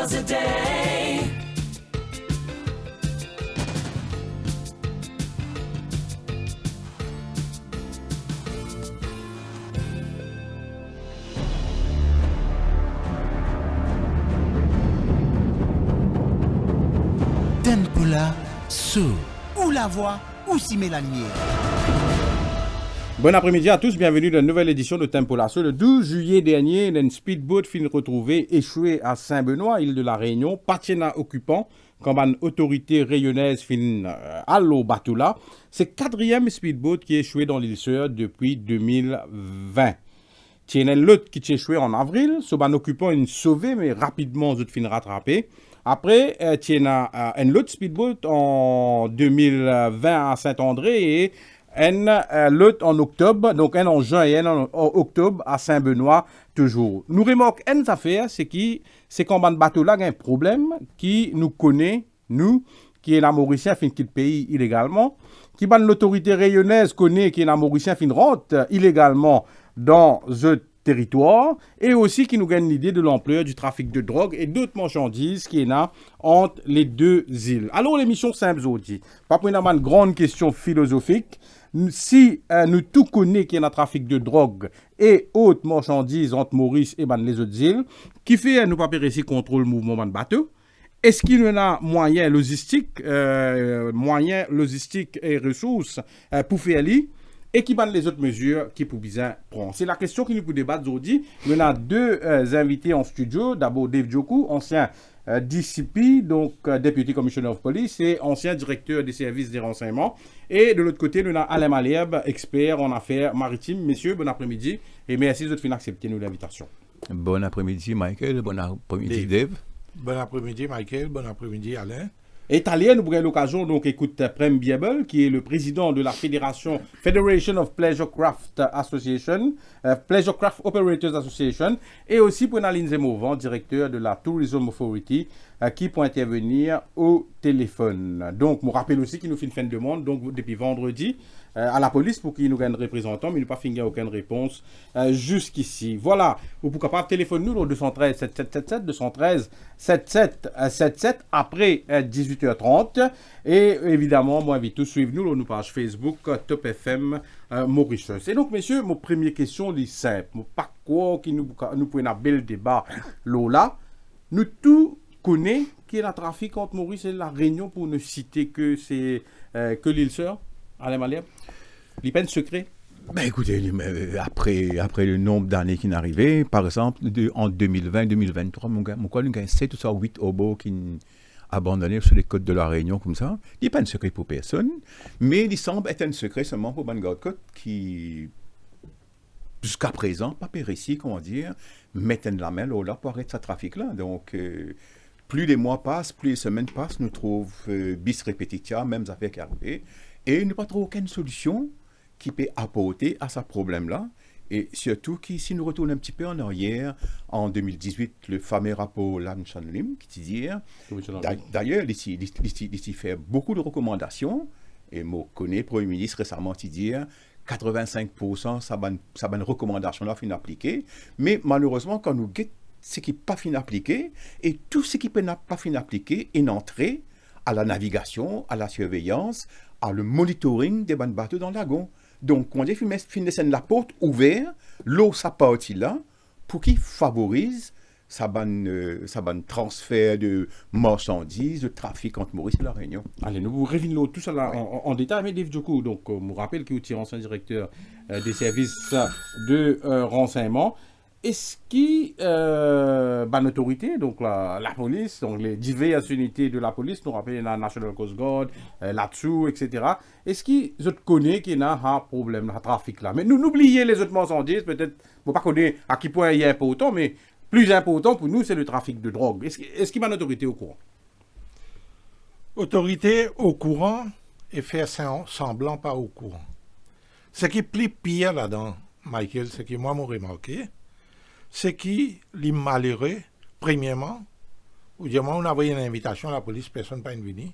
a day. Tempola Sous. Ou la voix, ou s'y met la lumière. Bon après-midi à tous, bienvenue dans une nouvelle édition de Tempo Lasso. Le 12 juillet dernier, un speedboat fin retrouvé échoué à Saint-Benoît, île de la Réunion, patiena occupant, comme une autorité rayonnaise fin à l'eau bateau là. C'est le quatrième speedboat qui est échoué dans l'île Sœur depuis 2020. Il y a l'autre qui est échoué en avril, ce ban occupant une sauvé, mais rapidement, ils fin rattrapé. Après, il y a un autre speedboat en 2020 à Saint-André et l'autre en octobre, donc un en juin et un en octobre à Saint-Benoît, toujours. Nous remarquons une affaire, c'est qu'en bas de bateau là, il y a un problème qui nous connaît, nous, qui est la Mauricien, fin quitte pays illégalement, qui ban l'autorité rayonnaise connaît qui est la Mauricien, fin rentre illégalement dans ce territoire, et aussi qui nous donne l'idée de l'ampleur du trafic de drogue et d'autres marchandises qui est là entre les deux îles. Alors l'émission simple aujourd'hui, pas pour une grande question philosophique, si nous tout connaissons qu'il y a un trafic de drogue et autres marchandises entre Maurice et les autres îles, qui fait nous pas ici contrôle le mouvement de bateau, est-ce qu'il y a moyens logistiques et ressources pour faire ça? Et qui ban les autres mesures qui pour bien prendre. C'est la question qui nous peut débattre aujourd'hui. On a deux invités en studio. D'abord Dave Djokou, ancien DCP, donc Deputy Commissioner of Police, et ancien directeur des services des renseignements. Et de l'autre côté, on a Alain Malherbe, expert en affaires maritimes. Messieurs, bon après-midi et merci de votre accepter nous l'invitation. Bon après-midi Michael, bon après-midi Dave. Bon après-midi Michael, bon après-midi Alain. Italien, nous avons l'occasion donc écouter Prem Biebel, qui est le président de la Federation of Pleasure Craft Association, Pleasure Craft Operators Association, et aussi pour Lindsay Mouvant, directeur de la Tourism Authority, qui peut intervenir au téléphone. Donc, je me rappelle aussi qu'il nous fait une fin de demande, donc depuis vendredi, à la police pour qu'il nous gagne un représentant, mais il n'a pas fini aucune réponse jusqu'ici. Voilà, vous pouvez pas téléphoner nous au 213 7777 213 7777 après 18h30. Et évidemment, moi, invite tous suivre nous sur notre page Facebook Top FM Mauritius. Et donc, messieurs, mon première question est simple. Pas quoi qui nous pouvons un bel débat là. Nous tous connaissons qu'il y a un trafic entre Maurice et la Réunion pour ne citer que que l'île Sœur. Alain Malherbe, les peines secrets. Ben écoutez, après le nombre d'années qui n'arrivaient, par exemple, en 2020-2023, mon gars, nous avons 7 ou 8 hobos qui abandonnés sur les côtes de la Réunion comme ça. Il n'y a pas de secret pour personne, mais il semble être un secret seulement pour Bangor Côte qui, jusqu'à présent, pas ici, comment dire, mettent la main là pour arrêter ce trafic-là. Donc, plus les mois passent, plus les semaines passent, nous trouvons bis repetitia, mêmes affaires qui arrivent. Et il n'y a pas trop aucune solution qui peut apporter à ce problème-là. Et surtout, si nous retournons un petit peu en arrière, en 2018, le fameux rapport Lam Chan Lim, qui dit, d'ailleurs, il fait beaucoup de recommandations, et je connais le Premier ministre récemment qui dit 85% ça bonne recommandation-là fin appliquée, mais malheureusement, quand nous guettons ce qui n'est pas fin appliqué, et tout ce qui n'est pas fin appliqué est entré à la navigation, à la surveillance, à le monitoring des bonnes bateaux dans le lagon. Donc, on dit fin de la porte ouverte, l'eau ça partit là, pour qu'il favorise sa bonne transfert de marchandises, de trafic entre Maurice et la Réunion. Allez, nous revenons tout ça là en détail, mais Dave Djokou, donc, je me rappelle qu'il est ancien directeur des services de renseignement. Est-ce qu'il autorité, donc la police, donc les diverses unités de la police, nous rappelons la National Coast Guard, là-dessous, etc. Est-ce qu'ils connaissent qu'il y a un problème, un trafic là? Mais nous n'oublions les autres marchandises, peut-être, on ne pas connaître à quel point il y a important, mais plus important pour nous, c'est le trafic de drogue. Est-ce qu'il y a une autorité au courant? Autorité au courant et faire semblant pas au courant. Ce qui est plus pire là-dedans, Michael, ce que moi m'ai remarqué, c'est qui, les malheureux, premièrement, ou du moins on a envoyé une invitation à la police, personne n'est pas venu.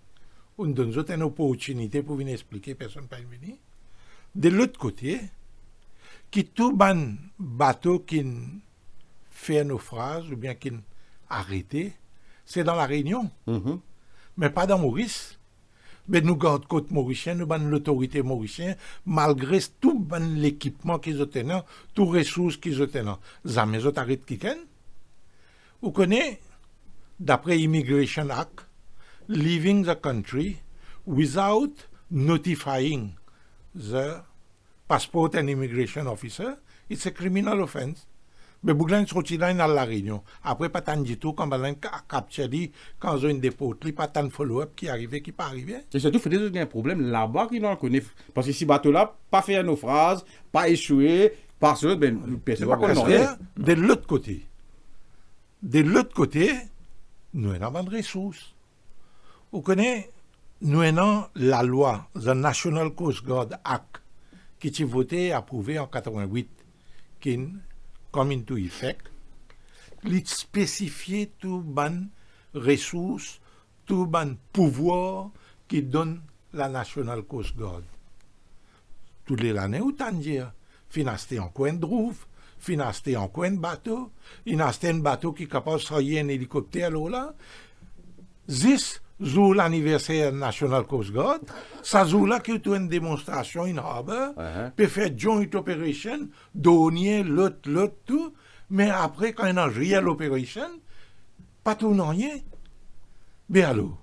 On donne une opportunité pour venir expliquer, personne n'est pas venu. De l'autre côté, qui tout ban bateau qui fait naufrage ou bien qui arrêté, c'est dans la Réunion, Mhm. mais pas dans Maurice. Mais nous gardons côte mauricien, nous avons l'autorité mauricienne, malgré tout l'équipement qu'ils ont, toutes les ressources qu'ils ont. Jamais ils ont arrêté Kiken. Vous connaissez, d'après Immigration Act, leaving the country without notifying the passport and immigration officer, it's a criminal offense. Mais Bouglan sorti là dans la Réunion. Après, pas tant du tout, quand on a capturé, quand on a une dépôt, pas tant de follow-up qui arrivait, qui pas arrivé. Et surtout, il faut qu'il y ait un problème là-bas qui n'en connaît. Parce que si bateau-là, pas fait un naufrage, pas échoué, parce que personne ne Parce connaît rien. que, de l'autre côté, nous avons des ressources. Vous connaissez, nous avons la loi, the National Coast Guard Act, qui a été votée et approuvée en 88, qui come into effect, il spécifie tout ban ressources, tout ban pouvoir qui donne la National Coast Guard. Toutes les années, où t'en dire, financé en coin de rouf, financé en coin de bateau, financé un bateau qui est capable de sortir un hélicoptère là, 10 jour l'anniversaire National Coast Guard, ça jour là qui est une démonstration in harbor, peut faire joint operation, donner l'autre tout, mais après quand il y a une real operation, pas tout non rien. Mais alors,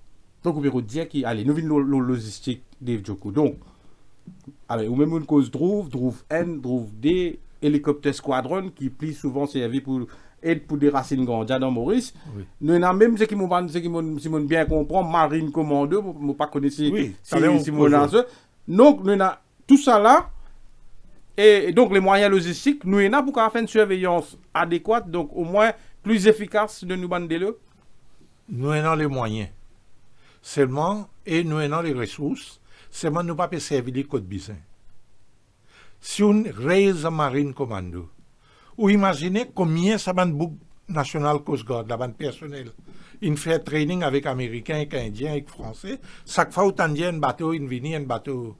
Donc, on peut dire que, allez, nous venons la logistique de Djoko. Donc, allez, ou même une cause Drove N, Drove D, hélicoptère squadron qui plus souvent servi pour aide pour des racines grandes dans Maurice. Oui. Nous avons même ce qui m'ont bien comprendre, marine commando, pour ne pas connaître Oui, si mon answer. Donc, nous avons tout ça là. Et donc, les moyens logistiques, nous avons pour faire une surveillance adéquate, donc au moins plus efficace de nous bander là. nous avons les moyens. Seulement, et nous avons les ressources, seulement nous ne pouvons pas servir les côtes bizins. Si on raise un marine commando, ou imaginez combien ça va de National Coast Guard, la bande personnelle. Il fait training avec Américains, avec Indiens, avec Français. Chaque fois où on dit un bateau, il vient un bateau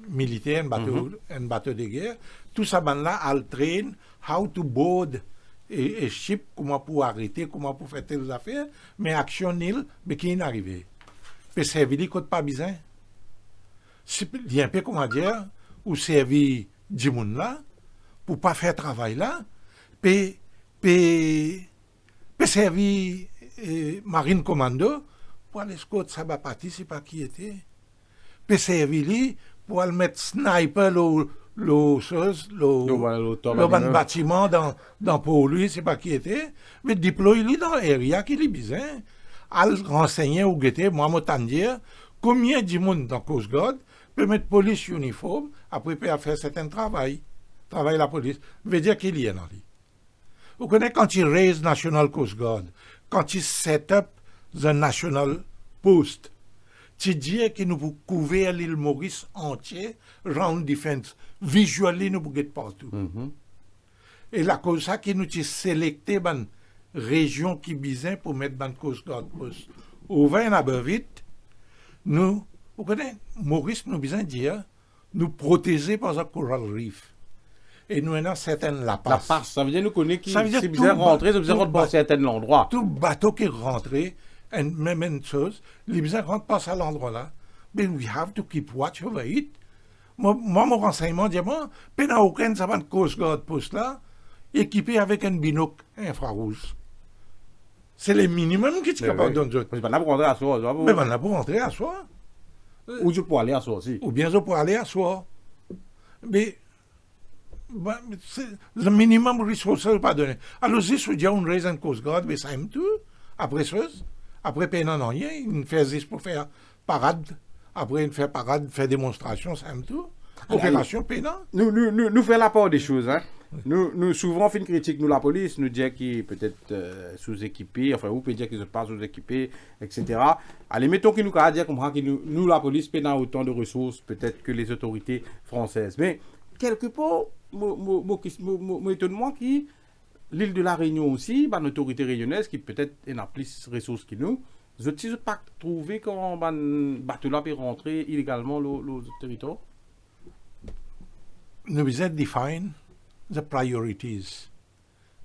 militaire, un bateau de guerre. Tout ça, là, elle train how to board et ship, comment pour arrêter, comment pour faire telles affaires. Mais action nil, mais qui est arrivé. Puis servir les côtes pas bizarre. Il y a un peu, comment dire, ou servir du monde là, pour pas faire travail là, puis servir marine commando pour aller scout ça va partir c'est pas qui était puis servir lui pour aller mettre sniper le bâtiment dans pour lui c'est pas qui était mais déployer lui dans l'area qui est bizarre al renseigner ou guetter moi m'entend dire combien de monde dans Coast Guard peut mettre police uniforme après peut faire certain travail la police veut dire qu'il y a dans lui. Vous connaissez quand il raise National Coast Guard, quand il set up the National Post, tu dis que nous pouvons couvrir l'île Maurice entière, round defense, visually nous pouvons être partout. Et la cause ça qui nous a sélecté une région qui bisait pour mettre dans Coast Guard Post. Au 20 à vite, nous, vous connaissez, Maurice nous besoin dire, nous protéger par un coral reef. Et nous avons certaines la passe. La passe, ça veut dire nous connaître qui Ça veut dire c'est bien rentrer, c'est bien rentrer dans certains endroits. Tout bateau qui est rentré, et même une chose, les bizarres rentrent pas à l'endroit-là. Mais we have to keep watch over it. Moi mon renseignement dit, moi, pendant aucun savant Coast Guard poste là, équipé avec un binocle infrarouge. C'est le minimum qui est capable de donner. C'est pas là pour rentrer à soi. Mais on a pour rentrer à soi. Ou je peux aller à soi aussi. Ou bien je peux aller à soi. Mais c'est le minimum ressources pas donné. Alors si je dis on raise un Coast Guard, mais ça aime tout. Après ça, après pendant non rien, il fait juste pour faire parade. Après il fait parade, fait démonstration, ça aime tout. Opération pénal. Nous faisons la part des choses. Hein. Nous souvent fait une critique, nous la police, nous dit qu'il est peut-être sous-équipé, enfin, ou peut dire qu'il ne pas sous-équipé, etc. Allez, mettons qu'il nous a dit que nous, la police, pénal autant de ressources peut-être que les autorités françaises. Mais quelque part, mon étonnement qui l'île de la Réunion aussi, une autorité réunionnaise qui peut-être a plus de ressources que nous, je ne pas trouvé quand un bateau là peut rentrer illégalement le territoire. Nous devons define the priorities.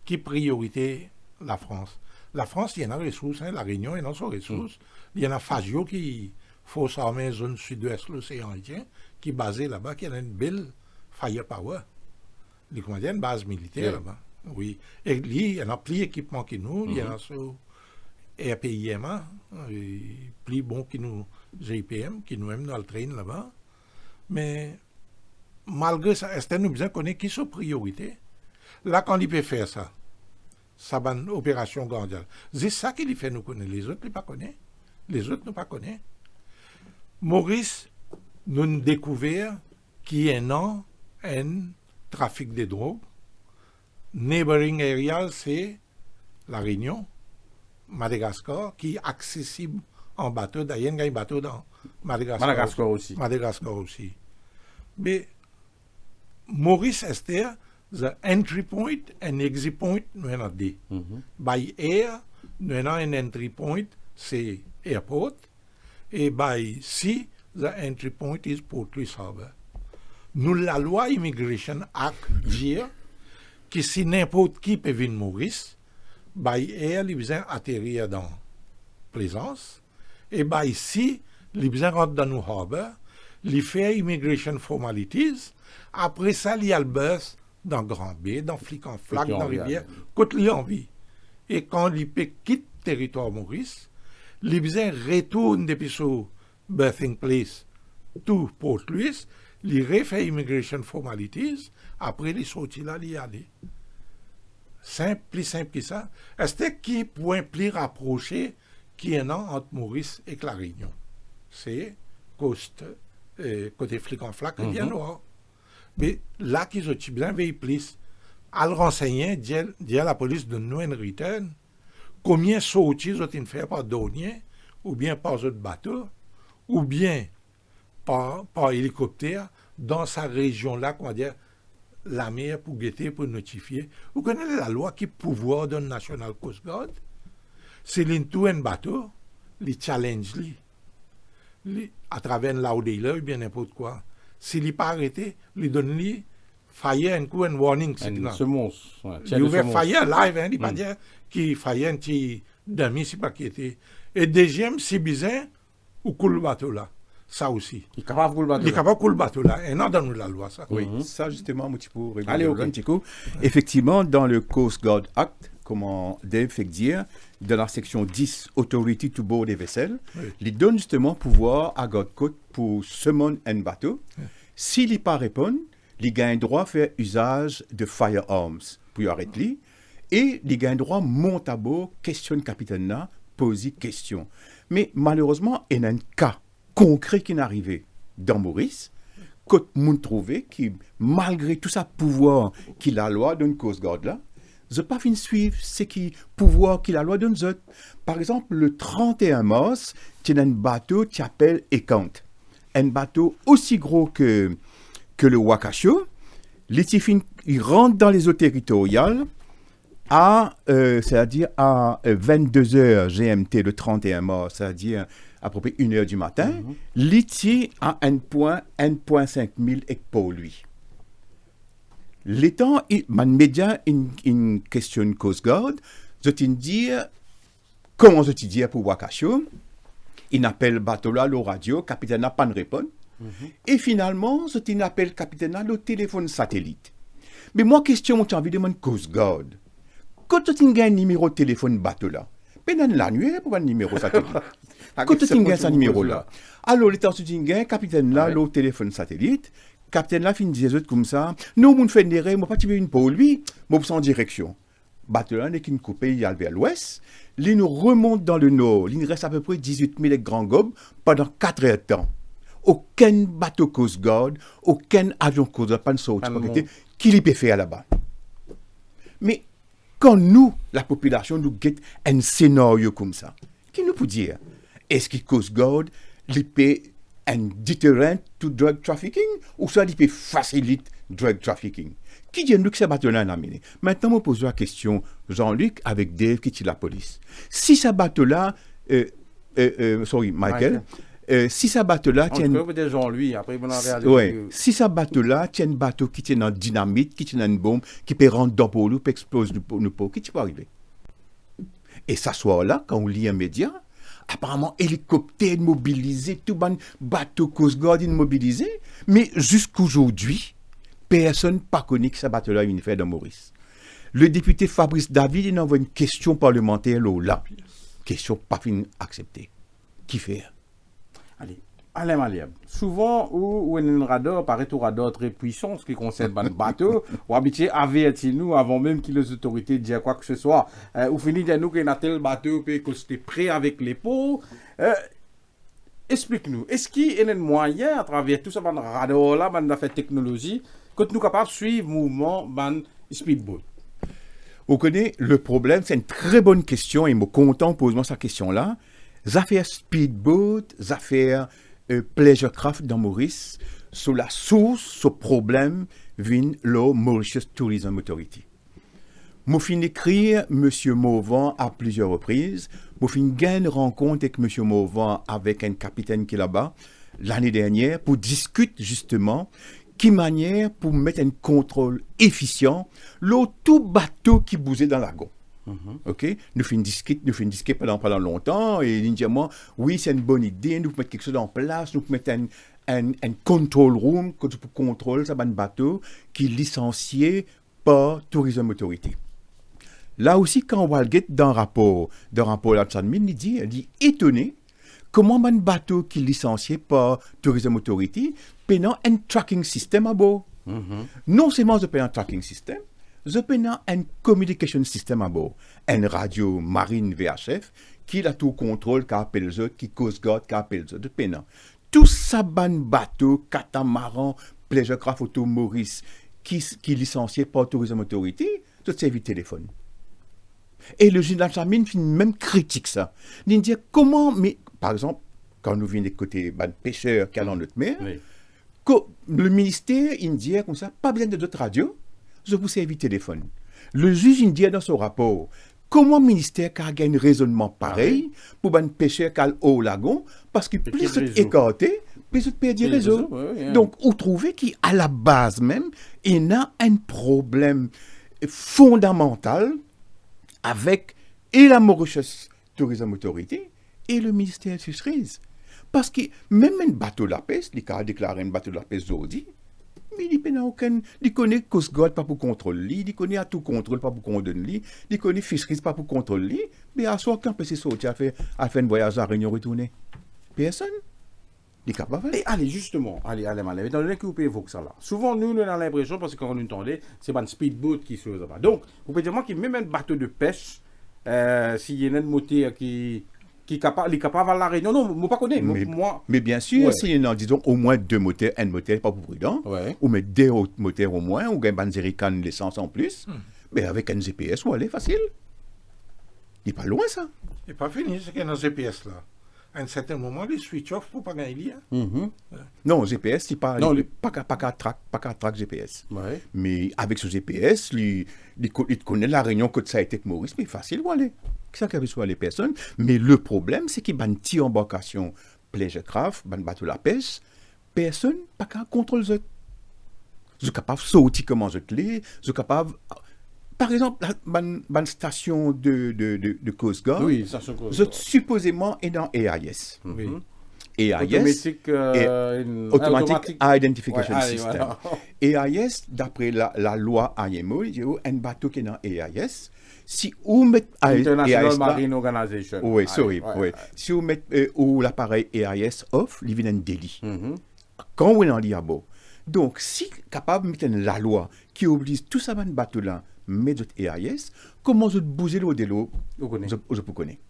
Qui priorité la France? La France, il y en a ressources, hein, la Réunion, il y en a ses ressources. Il y en a Fagio qui, force armée zone sud-ouest de l'océan Indien, qui est basé là-bas, qui a une belle firepower. Il y a une base militaire là-bas. Oui. Et lui, il y en a plus d'équipements que nous, il y en a sur RPIMA, plus bon que nous, GIPM, qui nous aiment dans le train là-bas. Mais malgré ça, est-ce que nous besoin connaître qui sont priorités? Là, quand il peut faire ça, ça va une opération mondiale. C'est ça qu'il fait nous connaître. Les autres, ne pas connaît. Les autres, ne pas connaît. Maurice, nous découvert qu'il y a un trafic de drogue. Neighboring area, c'est la Réunion, Madagascar, qui est accessible en bateau. D'ailleurs, il y a un bateau dans Madagascar aussi. Madagascar aussi. Mais Maurice Esther, the entry point and exit point, nous avons dit. By air, nous avons un entry point, c'est airport. Et by sea, the entry point is Port Louis Harbor. Nous, la loi Immigration Act dit que si n'importe qui peut venir Maurice, by air, il besoin atterrir dans Plaisance. Et by sea, il besoin rentrer dans nos harbor, il fait immigration formalities. Après ça, il y a le bus dans Grand B, dans Flic en Flac, dans Rivière, quand il a envie. Et quand il quitte le territoire Maurice, il besoin retourne depuis son birthing place to Port Louis, il refait immigration formalities, après il sortit là, il y allait. Simple, plus simple que ça. Est-ce qui point plus rapproché qui est entre Maurice et la Réunion? C'est côté Flic en Flac, Rivière Noire. Mais là, qu'ils ont bien veillé plus, à le renseigner, dire à la police de nous en return, combien sorties ont-ils fait par douanier, ou bien par autre bateau, ou bien par hélicoptère, dans sa région-là, qu'on va dire, la mer pour guetter, pour notifier. Vous connaissez la loi qui pouvoir de National Coast Guard? C'est l'intou un bateau, les challenge, à travers l'audio, ou bien n'importe quoi. S'il n'est pas arrêté, il donne lui fire un coup, un warning signal. Semence. Il ouvre fire live, il ne pas dire qu'il fire un petit demi, si pas qui était. Et deuxième, si bizarre, ou coule le bateau là. Ça aussi. Il est capable de couler le bateau. Il est capable de couler le bateau là. Et non, dans la loi, ça. Oui, ça justement, mon petit peu, allez, ok. un petit coup. Effectivement, dans le Coast Guard Act, comment Dave fait dire, dans la section 10, Authority to board des vessels, il donne justement pouvoir à Guard Code pour summon un bateau. S'il n'y pas répond, il gagne droit à faire usage de firearms pour y arrêter. Et il gagne droit monte à bord, questionne le capitaine là, poser question. Mais malheureusement, il y a un cas concret qui est arrivé dans Maurice, que nous trouvé qui, malgré tout ça pouvoir qu'il a la loi d'une Coast Guard là, je pas fin suivre ce qui pouvoir qu'il a la loi d'une autre. Par exemple, le 31 mars, il y a un bateau qui s'appelle Ekant. Un bateau aussi gros que le Wakasho. Il rentre dans les eaux territoriales c'est-à-dire à 22h GMT le 31 mars, c'est-à-dire à peu près 1h du matin, l'ITI à 1,5 000 pour lui. L'étant, man média une question Coast Guard, je te dis, comment je te dis pour Wakasho, il appelle bateau là, le radio, capitaine n'a pas de réponse, et finalement, je te appelle capitaine là, le téléphone satellite. Mais moi, question, j'ai envie de demander Coast Guard. Quand tu as un numéro de téléphone bateau là, pendant la nuit, pour un numéro satellite. Quand tu as un numéro là. Alors, l'état tu as un capitaine là, le téléphone satellite, capitaine là, fin des autres comme ça. Nous, on fait des règles, moi, pas une pour lui, moi, en direction. Bateau là, n'est qu'une coupée, il y a vers l'ouest. Il nous remonte dans le nord. Il nous reste à peu près 18 000 grands gobes pendant 4 heures de temps. Aucun bateau Coast Guard, aucun avion Coast Guard, pas de sortie, qui l'y peut faire là-bas. Mais, quand nous, la population, nous guette un scénario comme ça, qui nous peut dire, est-ce que Coast Guard, il peut un deterrent to drug trafficking, ou soit il peut faciliter drug trafficking? Qui dit nous que ce bateau-là a amené? Maintenant, je pose la question, Jean-Luc, avec Dave, qui est la police. Si ce bateau-là, Michael, si ce bateau-là tient... Si ce bateau-là tient un bateau qui tient un dynamite, qui tient une bombe, qui peut rentrer dans le pot, qui peut exploser le pot, qui peut arriver? Et ça soit là, quand on lit un média, apparemment, hélicoptères mobilisés, tout ban bateau Coast Guard mobilisé, mais jusqu'aujourd'hui, personne pas connu que ce bateau-là une fait dans Maurice. Le député Fabrice David, il envoie une question parlementaire là. Question pas fin acceptée. Qui fait? Allez, Alain Malherbe. Souvent, où un radar paraît au radar très puissant, ce qui concerne le bateau, ou habitué à avertir nous avant même que les autorités disent quoi que ce soit. Ou finit de nous qu'il y a tel bateau que c'est prêt avec les pots. Explique-nous, est-ce qu'il y a un moyen à travers tout ça, le radar là, la technologie, que nous sommes capables de suivre le mouvement de speedboat? Vous connaissez le problème, c'est une très bonne question et je suis content de poser cette question-là. Les affaires speedboat, les affaires pleasure craft dans Maurice, sur la source, ce problème vient le Mauritius Tourism Authority. Je fin d'écrire M. Mauvant à plusieurs reprises. Je fin une rencontre avec M. Mauvant avec un capitaine qui est là-bas l'année dernière pour discuter justement qui manière pour mettre un contrôle efficient le tout bateau qui bougeait dans lagon. Ok, nous faisons discuter pendant longtemps et il dit moi oui c'est une bonne idée, nous mettre quelque chose en place, nous mettre un control room que tu peux contrôler ça un bateau qui est licencié par Tourism Authority. Là aussi quand on va le guetter dans rapport là il dit étonné comment un bateau qui est licencié par Tourism Authority payant un tracking system à bord. Non seulement je paye un tracking system, je paye un communication system à bord. Une radio marine VHF qui a tout contrôle, qui appelle eux, qui Coast Guard, qui appelle eux. Je paye tout ça, bateau, catamaran, pleasure craft, auto Maurice, qui est licencié par Tourism Authority, je servis téléphone. Et le général Chamine même critique ça. Il dit comment, mais par exemple, quand nous venons des côtés pêcheurs qui sont dans notre mer, Oui. le ministère indien comme ça, pas besoin de d'autres radios, je vous servis téléphone. Le juge indien dans son rapport, comment le ministère a gagné un raisonnement pareil pour un pêcheur qui a au lagon, parce que plus c'est écarté, plus c'est perd du réseau. Donc, vous trouvez qu'à la base même, il y a un problème fondamental avec et la Mauritius Tourism Authority et le ministère de Fisheries. Parce que même un bateau de la pêche, il a déclaré un bateau de la pêche aujourd'hui, mais il n'a aucun. Il connaît Coast Guard pas pour contrôler, il connaît à tout contrôle pas pour condamner, il connaît Fisheries pas pour contrôler, mais à soi, quand peut se sortir à faire un voyage à Réunion retourner? Personne. Il est capable. Et allez, justement, allez, étant donné que vous pouvez évoquer ça là. Souvent, nous avons l'impression, parce que quand on nous entendait, c'est un speedboat qui se faisait pas. Donc, vous pouvez dire moi qu'il même un bateau de pêche, s'il y a un moteur qui est capable à la Réunion. Non, moi pas connais. Mais bien sûr, s'il y en a, disons, au moins deux moteurs, un moteur pas pour prudent, ou mettre deux autres moteurs au moins, ou un jerrycan d'essence en plus, mais avec un GPS, ou aller facile. Il n'est pas loin ça. Il n'est pas fini, c'est qu'il y a un GPS là. À un certain moment, les switch off pour pas gagner. Non, GPS, c'est pas qu'à track GPS. Ouais. Mais avec ce GPS, il connaît la Réunion que ça a été avec Maurice, mais facile où aller. Ça qui avait soit les personnes. Mais le problème, c'est qu'il y a une petite embarcation pleasure craft, un bateau de la pêche, personne pas qu'à contrôler ça. Je suis capable de sortir comment je l'ai, je suis capable. Par exemple, une station de Coast Guard, Oui, station Coast je Guard. supposément est dans AIS. Oui. AIS, Automatic Identification Ouais, allez, System. voilà. AIS, d'après la loi IMO, il y a un bateau qui est dans AIS. Si vous mettez International AIS là, Marine Organization. oui, sorry, Ouais, oui. ouais. Si vous mettez l'appareil AIS off, il vient un délit. Quand vous en à bord. Donc, si capable de mettre la loi qui oblige tout ça, un bateau là, mettre AIS, comment je bouger le délo, Vous connaissez. je peux connaître.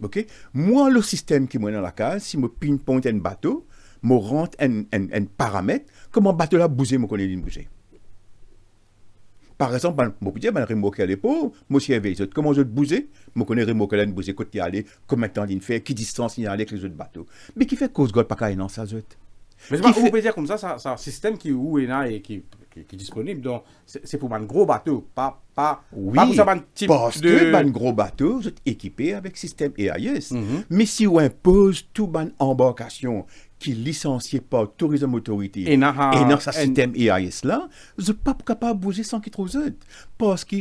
Ok? Moi, le système qui est dans la case, si je pinpoint un bateau, je rentre un paramètre, comment le bateau là bouger, je connais bouger. Par exemple, je peux dire, je remorque à l'épaule, je suis comment je bouger, je connais remorque à bouger, quand il allait, combien de temps il fait, qui distance il y a avec les autres bateaux. Mais qui fait cause God pas qu'à non, ça zut. Mais c'est pas, vous pouvez dire comme ça, c'est un système qui est là et qui est disponible. Donc, c'est pour un gros bateau, pas Oui, pas pour ça, un type parce de... que un gros bateau, vous êtes équipé avec système AIS. Mais si on impose toute une embarcation qui est licenciée par Tourism Authority Et dans ce système AIS là, vous n'êtes pas capable de bouger sans qu'il trouve ça. Parce que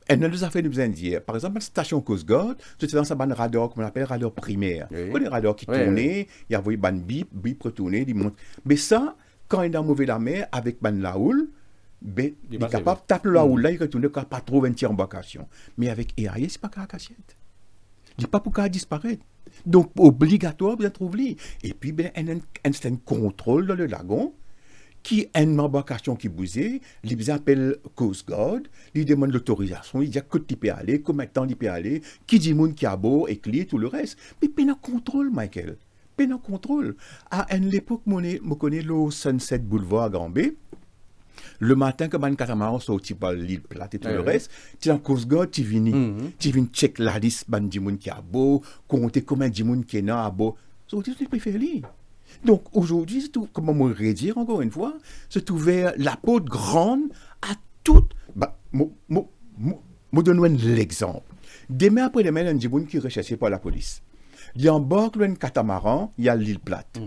elle nous a fait nous besoin de dire, par exemple, la station Coast Guard, c'est dans un radar, comme on appelle radar primaire. Oui. Vous voyez, les radars qui Oui, tournaient, il y avait un bip retourné, il monte. Mais ça, quand il est dans mauvais la mer, avec ban la houle, ben, il est capable de taper la houle là, il retourne quand pas trop 20 embarcation. Mais avec EAE, c'est pas qu'à la cachette. Je dis pas pour qu'elle disparaître. Donc, obligatoire, bien trouver. Et puis, ben, un contrôle dans le lagon, qui a une embarcation qui bougeait, ils appellent Coast Guard, ils demandent l'autorisation, ils disent que tu peux aller, combien de temps tu peux aller, qui dit moun qui a beau, et clé, tout le reste. Mais peine en contrôle, Michael. Peine en contrôle. À une époque, je connais le Sunset Boulevard à Granby. Le matin, quand un catamaran sorti par l'île plate et tout le reste, tu es en Coast Guard, tu viens check la liste de moun qui a beau, compter combien de moun qui est à beau. So, tu préfères lire. Donc aujourd'hui, c'est tout, comment me redire encore une fois, c'est ouvert la porte grande à toutes. Je donne l'exemple. Demain après-demain, il y a des gens qui sont recherchés par la police. Il embarque un catamaran, il y a l'île plate.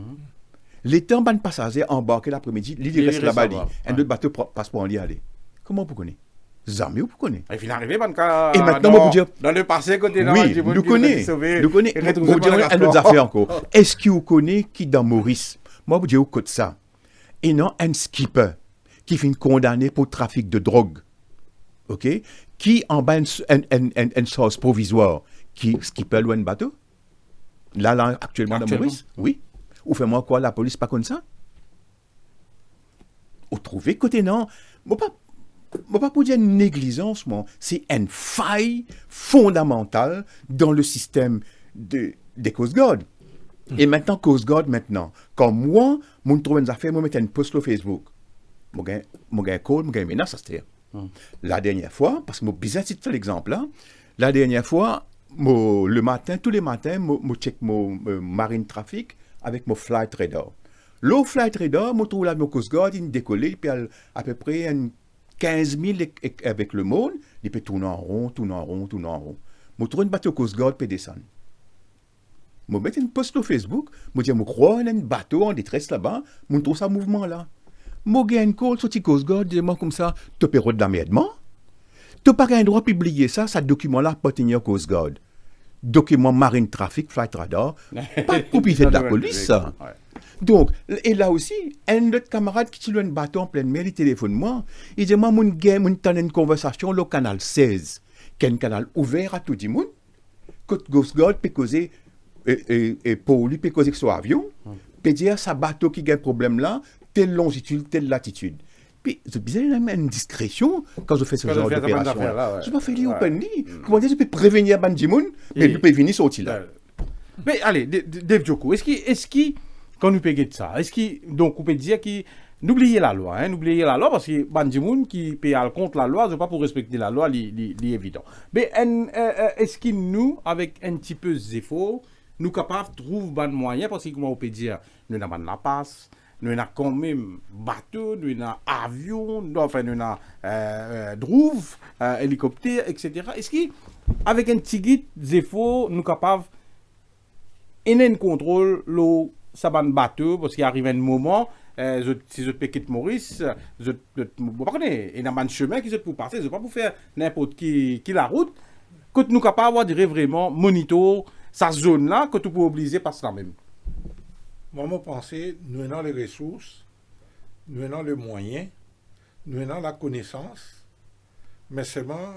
Les temps de passagers embarqués l'après-midi, l'île reste là-bas. Un autre bateau passe pour en y aller. Comment vous connaissez? Zami, vous connaissez? Il finit arrivé, et maintenant, vous dire. Dans le passé, côté là, oui, nous connaissons. Vous dire un autre affaire encore. Est-ce que vous connaissez qui dans Maurice? Moi, vous dire, côté ça. Et non, un skipper qui finit condamné pour trafic de drogue. OK? Qui en bas une source provisoire. Qui skipper loin de bateau? Là, actuellement, dans Maurice? Oui. Ou fait-moi quoi, la police pas comme ça? Vous trouvez côté non? Pas pour dire une négligence, c'est une faille fondamentale dans le système des Coast Guard. Et maintenant, Coast Guard, quand moi, je trouve une affaire, je mets une post sur Facebook. Je gagne un call, je gagne une menace à se dire. La dernière fois, parce que je bizarre c'est l'exemple là, la dernière fois, le matin, tous les matins, je check mon marine trafic avec mon flight radar. Le flight radar, je trouve là mon Coast Guard, il décolle, puis à peu près 15 000 avec le monde, il peut tourner en rond. Je trouve un bateau Coast Guard peut descendre. Je mets une post sur Facebook, je dis, je crois qu'il y a un bateau en détresse là-bas, je trouve ça mouvement là. Je gagne une call sur Coast Guard, je dis, comme ça, tu peux de l'emmerdement. Tu n'as pas un droit de publier ça, ce document-là, pas tenir Coast Guard. Document marine trafic, flight radar, pas propriété de la police, ça. Donc, et là aussi, un autre camarade qui tire un bateau en pleine mer, il téléphone moi, il dit, moi, mon gars, mon temps une conversation, le canal 16, qui est un canal ouvert à tout le monde, que Coast Guard peut causer, et pour lui, peut causer que son avion, peut dire, ça bateau qui a un problème là, telle longitude, telle latitude. Puis, c'est bizarre, il y a une discrétion quand je fais ce genre d'opération. Je ne peux pas faire openly. Comment dire, je peux prévenir Bandimoun, mais je peux venir sortir là. Mais allez, Dave Djoko, est-ce qu'il, quand nous payons de ça, donc on peut dire qu'il, n'oubliez la loi, n'oubliez la loi, parce que Bandimoun qui paye contre la loi, c'est pas pour respecter la loi, c'est évident. Mais est-ce qu'il nous, avec un petit peu d'effort, nous capables de trouver un moyen, parce que comment on peut dire, nous n'avons pas la passe, nous avons quand même bateau, nous avons avion, enfin nous avons drove, hélicoptère, etc. Est-ce qu'avec un petit guide d'effort, nous sommes capables de contrôler le bateau, parce qu'il arrive un moment, si je peux quitter Maurice, je ne pas connaître, il y a un chemin qui est pour passer, je ne pas pour faire n'importe qui la route, que nous sommes capables de vraiment monitorer cette zone-là, que tu peux obliger à passer là même. Moi, je pense nous avons les ressources, nous avons les moyens, nous avons la connaissance, mais seulement,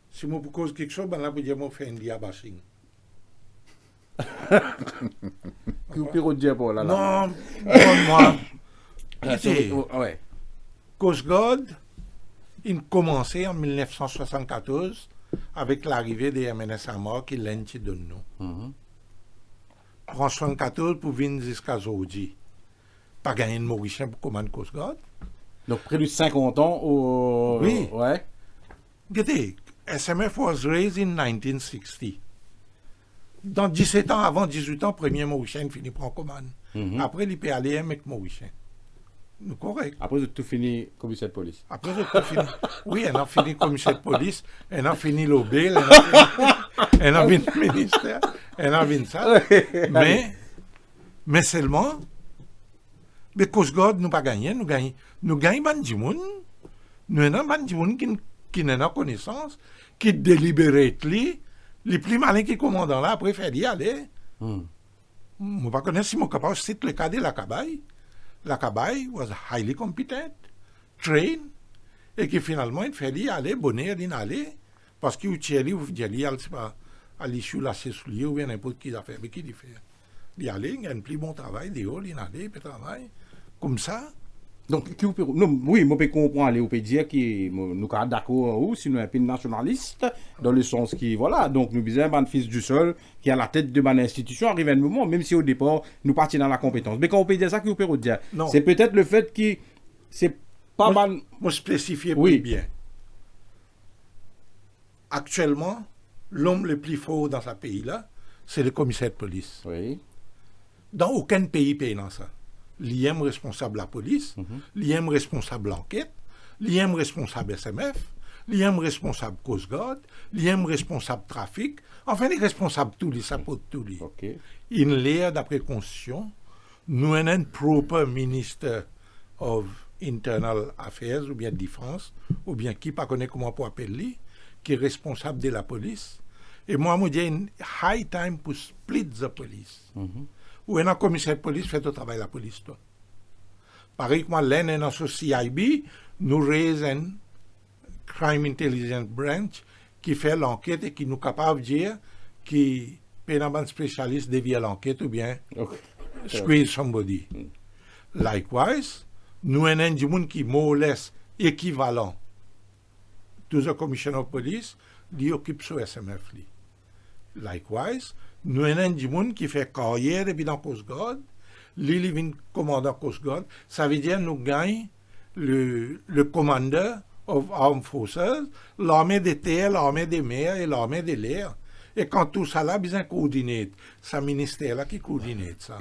si je cause quelque chose, ben là, je vais faire un diabashing. Non, moi. Ouais. Coast Guard, il a commencé en 1974 avec l'arrivée des MNS à mort qui l'ont donné nous. En 1974 pour venir jusqu'à aujourd'hui. Pas gagné de Mauricien pour commander Coast Guard. Donc près de 50 ans au... Oui. Ouais. Regardez, SMF was raised in 1960. Dans 17 ans, avant 18 ans, premier Mauricien finit prendre commande. Après, il peut aller avec Mauricien. Nous correct. Après, j'ai tout fini commissaire de police. Après, j'ai tout fini. Oui, elle a fini commissaire de police, elle a fini l'OB, elle a fini le ministère, elle a fini ça. Mais seulement, mais Coast Guard nous pas gagné, nous gagnons Bandimoun, nous avons Bandimoun qui qui n'a pas connaissance, qui délibérément, les plus malins qui commandant là, après, fait d'y aller. Je ne pas connaître si mon capable, c'est le cas de la cabaye. La cabaye was highly competent, trained, et qui finalement, il fait d'y aller, bonheur d'y aller, parce qu'il y a vous dites, à l'issue, là, c'est soulier, ou bien n'importe qui a fait, mais qui dit faire. D'y aller, il y a un plus bon travail, d'y aller, puis travail, comme ça. Donc, qui vous peut, non, oui, moi, je comprends, on peut dire que nous sommes d'accord, ou si nous sommes un pays nationaliste, dans le sens qui, voilà, donc nous disons, un fils du sol, qui est à la tête de mon institution, arrive un moment, même si au départ, nous partons dans la compétence. Mais quand on peut dire ça, qui vous peut dire, c'est peut-être le fait que c'est pas mal. Moi, spécifier oui. bien. Actuellement, l'homme le plus fort dans ce pays-là, c'est le commissaire de police. Oui. Dans aucun pays payant ça. L'IM responsable la police, l'IM responsable l'enquête, l'IM responsable SMF, l'IM responsable Coast Guard, l'IM responsable trafic, enfin les responsables tous les sapots tous les. Okay. In l'air d'après constitution, nous avons un proper ministre of Internal Affairs ou bien Défense, ou bien qui pas connaît comment pour appeler, qui est responsable de la police. Et moi, je dis une high time pour split the police. Ou un commissaire de police fait le travail de la police. Toi. Pareil que moi, l'un dans ce CIB, nous raisons Crime Intelligence Branch qui fait l'enquête et qui nous est capable de dire qui est un spécialiste dévie l'enquête ou bien squeeze somebody. Likewise, nous avons du monde qui est équivalent to the Commissioner of Police, qui occupe ce SMF. Likewise, nous avons du monde qui fait carrière depuis dans Coast Guard, lui devient commandant Coast Guard, ça veut dire nous gagnons le commandeur of Armed Forces, l'armée des terres, l'armée des mers et l'armée de l'air. Et quand tout ça là, besoin coordonner, c'est un ministère là qui coordonne ça.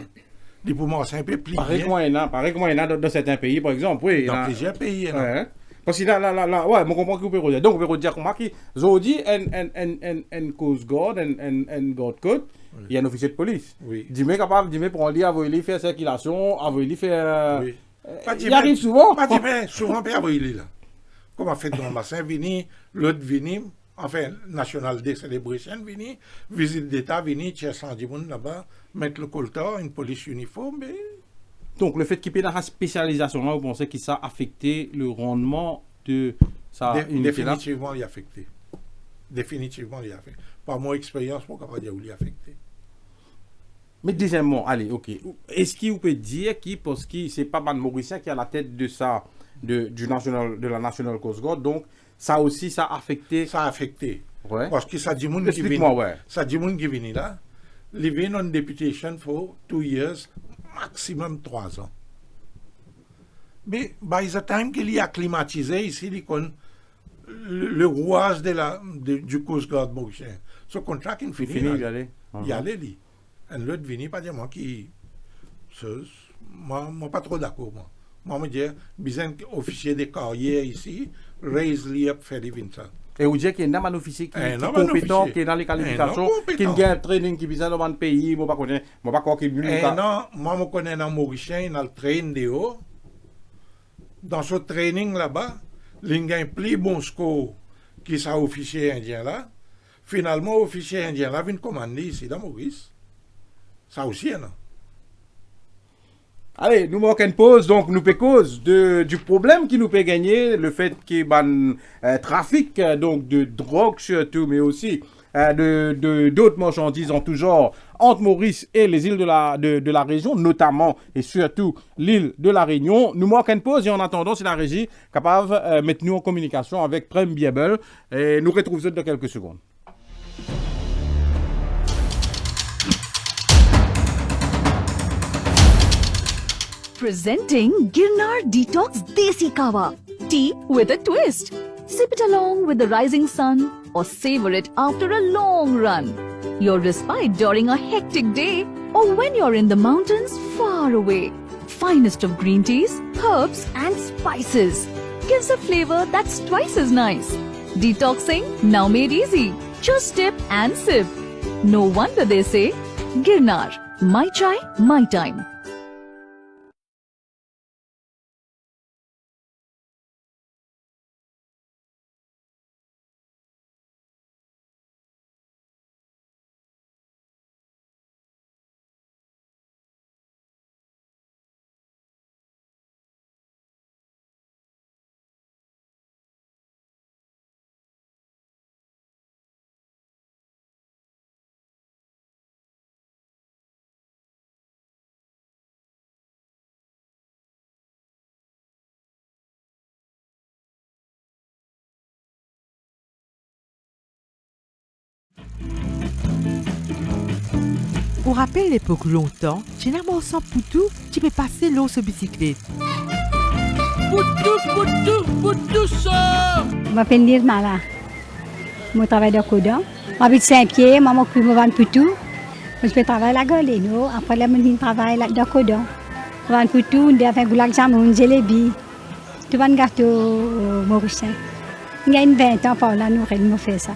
Pour moi, c'est un peu plus pareil comment il y en a dans certains pays, par exemple. Oui, dans plusieurs pays. Ouais. Parce que là, ouais, je comprends que vous pouvez dire. Donc, vous pouvez dire comment qui, Zodi, en Coast Guard, en Guard Code, il y a un officier de police. Oui. Dis-moi capable, dis-moi pour aller avoir faire circulation, avoir faire. Oui. Il arrive souvent. Pas dis-moi, souvent, pas avoir là. Comment fait dans le bassin, vini, l'autre vini, enfin, National Day Celebration vini, visite d'État vini, tiens, 110 personnes là-bas, mettre le coltar, une police uniforme, et... Donc, le fait qu'il y ait dans la spécialisation, là, vous pensez que ça a affecté le rendement de sa unité-là? Définitivement, il est affecté. Définitivement, il est affecté. Par mon expérience, je ne peux pas dire où il est affecté. Mais deuxièmement, allez, ok. Est-ce qu'il vous peut dire parce que c'est pas Mme Mauricien qui est à la tête de ça, de la National Coast Guard, donc ça aussi, ça a affecté. Ça a affecté. Ouais. Parce que ça dit monde qui vient. Ouais. Ça dit monde qui vient là. Ils viennent en deputation for 2 years, maximum 3 ans. Mais by the time qu'il est acclimatisé ici, il connaît le rouage du Coast Guard mauricien. Ce contrat qui finit. Fini, il allait. Il allait, lui. Et l'autre vient pas dire moi qui. Moi, pas trop d'accord, moi. Moi, je dis, besoin officier de carrière ici, raise lui up, faire les ça. Et vous dites qu'il y a un officier qui est compétent, qui est dans les qualifications, qui a un training qui vient dans le pays, je ne sais pas quoi qui est non, moi, je connais un Mauricien, il a le training de haut. Dans ce training là-bas, il a un plus bon score que ça officier indien là. Finalement, officier indien là vient commander ici dans Maurice. Ça aussi, non? Allez, nous manquons une pause, donc nous peut cause du problème qui nous peut gagner, le fait qu'il y ait un trafic donc de drogue surtout, mais aussi d'autres marchandises en tout genre entre Maurice et les îles de la région, notamment et surtout l'île de la Réunion. Nous manquons une pause et en attendant, c'est la régie capable de mettre nous en communication avec Prem Biebel et nous retrouvons dans quelques secondes. Presenting Girnar Detox Desi Kawa. Tea with a twist. Sip it along with the rising sun or savor it after a long run. Your respite during a hectic day or when you're in the mountains far away. Finest of green teas, herbs and spices. Gives a flavor that's twice as nice. Detoxing now made easy. Just dip and sip. No wonder they say, Girnar, my chai, my time. On rappelle l'époque longtemps, tu n'as pas sans poutou, tu peux passer l'eau sur bicyclette. Poutou, ça! Je m'appelle Nirmala. Je travaille dans Codon. J'habite Saint-Pierre, je m'occupe de vendre poutou. Je peux travailler à la Goleno. Après, je travaille dans Codon. Je vends poutou, je fais goulag jamoun, jalebi. Je vends gâteau mauricien. Il y a une 20 ans, par là, nous fait ça.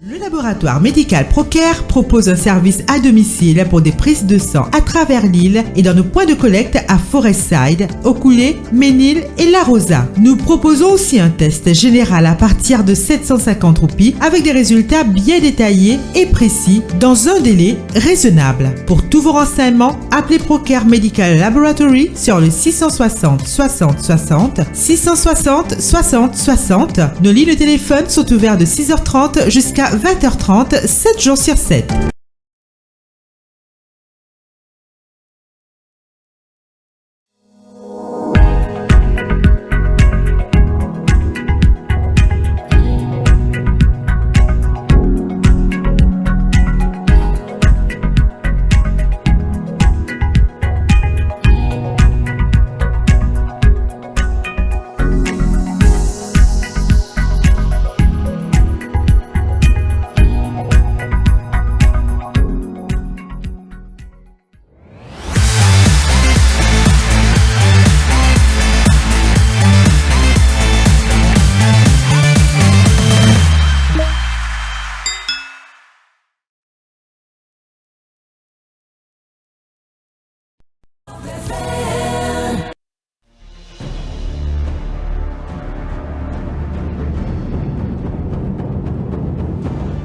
Le laboratoire médical Procare propose un service à domicile pour des prises de sang à travers l'île et dans nos points de collecte à Forestside, Okoulé, Ménil et La Rosa. Nous proposons aussi un test général à partir de 750 roupies avec des résultats bien détaillés et précis dans un délai raisonnable. Pour tous vos renseignements, appelez Procare Medical Laboratory sur le 660 60 60 660 60 60. Nos lignes de téléphone sont ouvertes de 6h30 jusqu'à 20h30, 7 jours sur 7.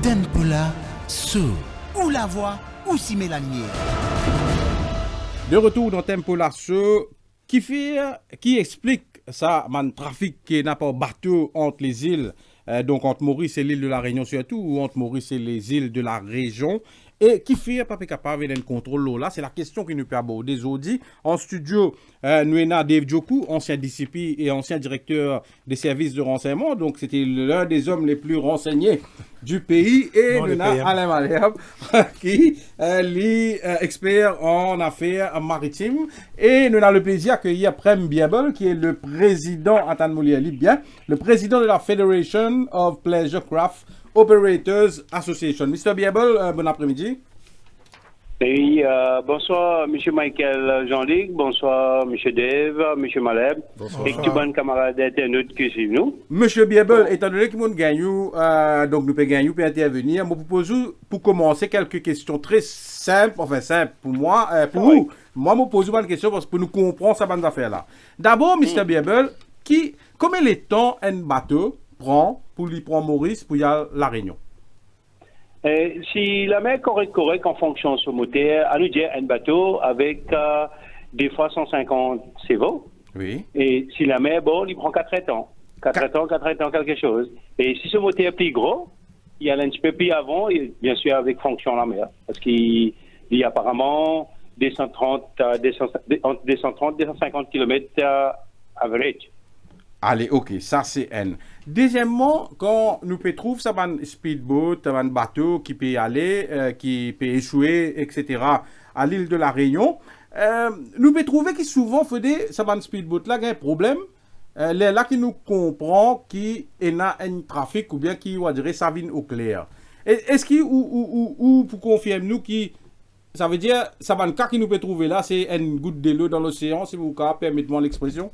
Tempola Sou. Ou la voix, ou Simé la lumière. De retour dans Tempo Lasso, qui explique ça, man, trafic qui n'a pas bateau entre les îles, donc entre Maurice et l'île de la Réunion surtout, ou entre Maurice et les îles de la région, et qui fait pas capable de contrôler là, c'est la question qui nous peut aborder aujourd'hui. En studio, nous avons Dave Djokou, ancien DCP et ancien directeur des services de renseignement, donc c'était l'un des hommes les plus renseignés du pays, et nous avons Alain Malherbe, qui est expert en affaires maritimes, et nous avons le plaisir d'accueillir Prem Biable, qui est le président, attends de bien, le président de la Federation of Pleasure Craft Operators Association. Mr. Biable, bon après-midi. Oui, bonsoir, M. Michael Jean-Luc, bonsoir, M. Dave, M. Maleb, et tous les camarades internautes qui suivent nous. M. Biable, étant donné que nous gagnons, donc nous pouvons gagner, nous pouvons intervenir, je vous propose pour commencer quelques questions très simples, enfin simples pour moi, pour vous. Moi, je vous pose une question parce que pour nous comprendre cette bande affaire-là. D'abord, Mr. Biable, combien de temps un bateau prend pour lui prendre Maurice pour y aller à La Réunion? Si la mer est correcte en fonction de ce moteur, à nous dire un bateau avec des fois 150 CV. Oui. Et si la mer est bonne, il prend 4 ans. 4 ans, quelque chose. Et si ce moteur est plus gros, il y a un petit peu plus avant, et bien sûr avec fonction la mer. Parce qu'il y a apparemment des 130, entre 250 km average. Allez, ok, ça c'est N. Deuxièmement, quand nous peut trouver ça un speedboat, un bateau qui peut aller, qui peut échouer, etc. à l'île de la Réunion, nous peut trouver que souvent ça un speedboat là, il y a un problème. Là qui nous comprend qui est un trafic ou bien qui on dirait ça vient au clair. Est-ce qu'il ou pour confirmer nous qui ça veut dire ça va un cas qui nous peut trouver là, c'est une goutte de l'eau dans l'océan, si vous permettez-moi l'expression.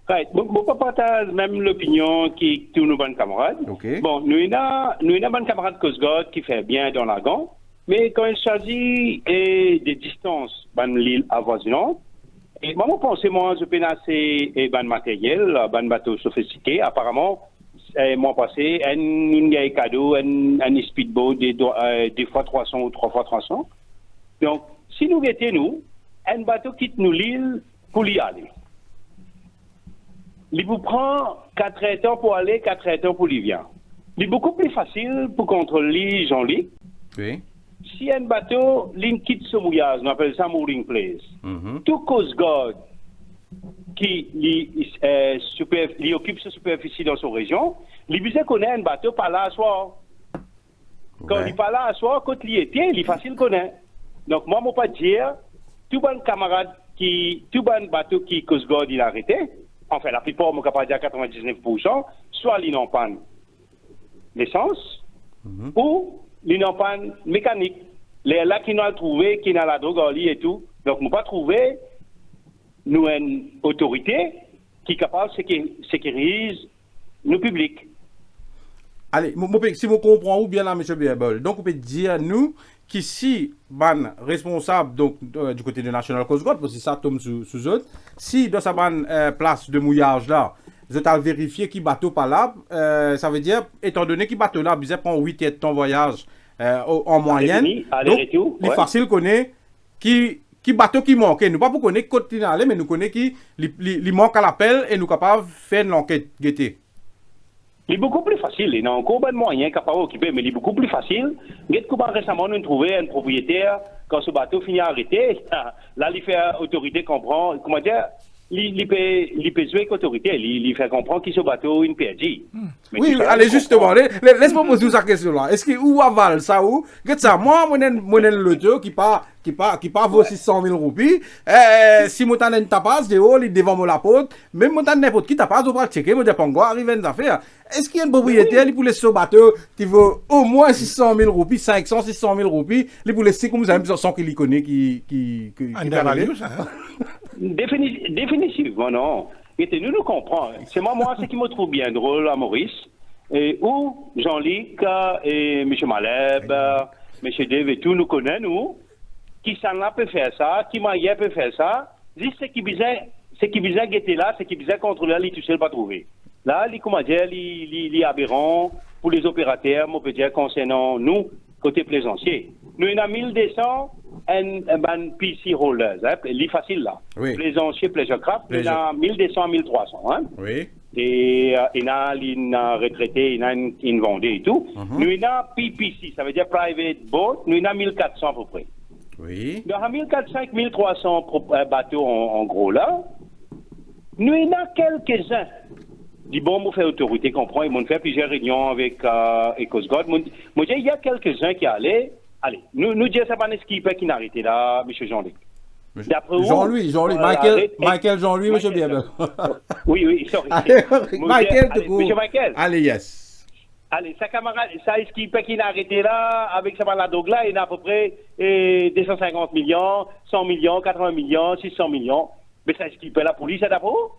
Right. Bon, pas partage même l'opinion qui tous nos bons camarades. Okay. Bon, nous avons un camarade Coast Guard qui fait bien dans la gant, mais quand il s'agit des distances dans l'île avoisinante, et moi, je peux assez ban matériel, ban bateau sophistiqué. Apparemment, mois passé, un cadeau, un speedboat des fois 300 ou 3 fois 300. Donc, si nous mettons un bateau quitte nous l'île pour y aller. Il vous prend 4 temps pour aller, 4 temps pour y venir. Il est beaucoup plus facile pour contrôler Jean-Luc. Oui. si un bateau, l'une quitte ce mouillage, on appelle ça mooring place. Tout Coast Guard qui occupe cette superficie dans son région, il besoin connaît un bateau par là à soir. Quand il parle là à soir, quand il était, il est facile de connaître. Donc, moi, je ne peux pas dire, tout bon camarade tout bon bateau qui Coast Guard il a arrêté, enfin, la plupart, je ne peux pas dire 99%, soit il en panne l'essence, ou il en panne mécanique. Les là qui n'ont trouvé, qui n'a la drogue en lit et tout. Donc, je ne peux pas trouver nous une autorité qui est capable de sécuriser nos publics. Allez, si vous comprenez bien là, M. Biebol, donc vous pouvez dire nous qu'ici, ban responsable donc, du côté de National Coast Guard, parce que ça tombe sous eux, si dans sa bonne place de mouillage là, vous avez vérifié qui bateau par là, ça veut dire, étant donné qu'il bateau là, vous prend 8 heures de ton voyage en moyenne, donc il est facile de connaître qui bateau qui manque. Nous pas pour connaître côté aller, mais nous connaissons qui il manque à l'appel et nous capables de faire l'enquête. Il est beaucoup plus facile. Il y a encore de moyens capables d'occuper, mais il est beaucoup plus facile. Récemment, nous avons trouvé un propriétaire, quand ce bateau finit à arrêter, là, il fait autorité comprendre, comment dire, il peut jouer avec autorité, il fait comprendre qu'il ce bateau une PNJ. Oui, allez, justement, laisse-moi poser cette question-là. Est-ce que, où aval ça, où? Regarde ça, moi, le taux qui pas vaut 600 000 roupies, si mon t'en tapas, il devant mon la porte, même mon t'en n'importe qui tapas, on va checker, mon diapongo, arrive une affaire. Est-ce qu'il y a un propriétaire, il pour laisser ce bateau, qui vaut au moins 600 000 roupies, 500, 600 000 roupies, il pour laisser comme ça, sans qu'il y connaît, qui Définitivement, non. Et nous comprenons. C'est moi, ce qui me trouve bien drôle à Maurice, où Jean-Luc et M. Maleb, M. Dave et tout, nous connaissons, nous, qui s'en a peut faire ça, qui Maïa peut faire ça. Juste ce qui bizarre guetter là, ce qui bizarre contrôler, il tout seul pas trouver. Là, comment dire, il est aberrant pour les opérateurs, on peut dire, concernant nous, côté plaisancier. Nous, il y a 1200 un PC holders, hein, il est facile là. Oui. Plaisancier, pleasure craft, il y a 1200, 1300. Hein. Oui. Et il y a une retraité, il y a une vendée et tout. Nous, il y a PPC, ça veut dire private boat, nous, il y a 1400 à peu près. Oui. Dans 1400, 1300 bateaux en gros là, nous, il y a quelques-uns. Dit bon, on fait autorité, comprend, ils m'ont fait plusieurs réunions avec Coast Guard. Moi, il y a quelques-uns qui allaient. Allez, nous disons ça pas un skipper qui n'a arrêté là, M. Jean-Luc. Jean-Louis, Michael Jean-Louis, M. Biebel. Oui, sorry. Michael, M. Michael. Allez, yes. Allez, sa camarade, ça skipper qui n'a arrêté là, avec sa maladog là, il a à peu près 250 millions, 100 millions, 80 millions, 600 millions. Mais ça skipper la police, ça d'abord?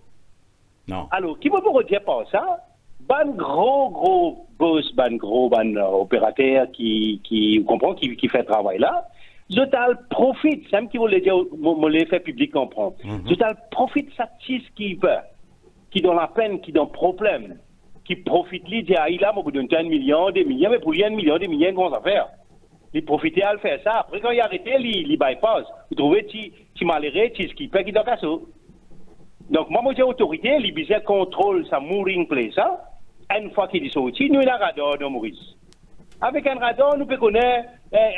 Non. Alors, qui va vous redire par ça? Ban gros boss, ban opérateur qui comprend, qui fait le travail là. Total profite, c'est même qui voulait dire, me fait public comprendre. Total profite satisfait qui peut, qui dans la peine, qui dans le problème, qui profite, lui, dit, il a, moi, donne 1 million, 2 millions, mais pour lui, 1 million, 2 millions, comment ça faire? Il profitait à le faire ça. Après, quand il a arrêté, il bypass. Vous trouvez, tu malheureux, tu skipper qui dans le casse. Donc, moi, j'ai autorité, les bizarres contrôle sa mooring place, hein. Une fois qu'il est sorti, nous, il y a un radar dans Maurice. Avec un radar, nous pouvons connaître,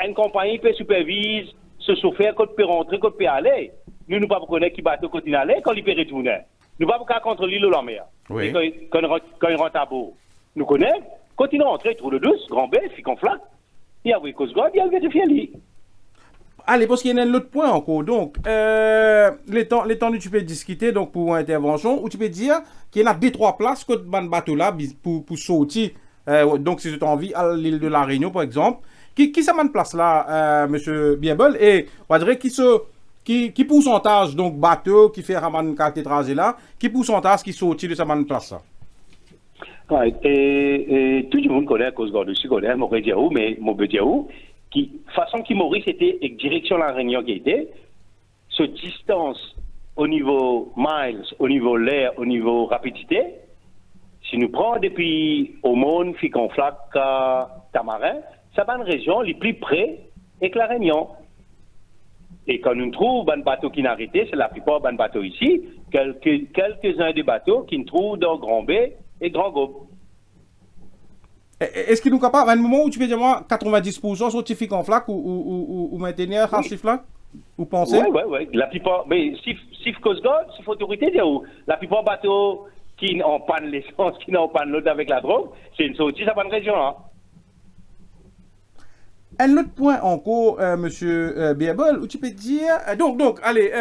une compagnie peut superviser ce chauffeur, quand il peut rentrer, quand il peut aller. Nous ne pouvons pas connaître qui bateau quand il allait, quand il peut retourner. Nous ne pouvons pas contrôler l'eau la mer. Oui. Quand il rentre à bord. Nous connaissons, quand il rentre, il trouve le douce, grand bain, il qu'on flatte. Il y a oui, Coast Guard, il y a le vérifié, lui. Allez, parce qu'il y a un autre point encore. Donc, les temps où tu peux discuter donc, pour une intervention, où tu peux dire qu'il y a 2-3 places que ban bateau là pour sortir. Donc, si tu as envie, à l'île de la Réunion, par exemple. Qui ça man place là, M. Biebel? Et on dirait qui pourcentage donc bateau qui fait raman carte trajet là, qui pourcentage qui sortit de sa man place là? Ouais, et tout le monde connaît Coast Guard aussi, connaît Maurice Diaou, mais Maurice Diaou, façon qui Maurice était avec direction la Réunion qui était, ce distance au niveau miles, au niveau l'air, au niveau rapidité, si nous prenons depuis Aumône, Ficonflac, Tamarin, ça va une région les plus près avec la Réunion. Et quand nous trouvons un bateau qui n'a arrêté, c'est la plupart des bateaux ici, quelques-uns des bateaux qui nous trouvent dans Grand Bay et Grand Gobe. Est-ce qu'il nous capable, à un moment où tu peux dire, moi, 90% certifié en flac ou maintenir à ce flac? Vous pensez? Oui. La plupart, mais si Coast Guard, si autorité, la plupart bateaux qui n'ont pas de l'essence, qui n'ont pas de l'autre avec la drogue, c'est une sortie, ça va une région là. Un autre point encore, monsieur Biebol, où tu peux dire, donc, allez,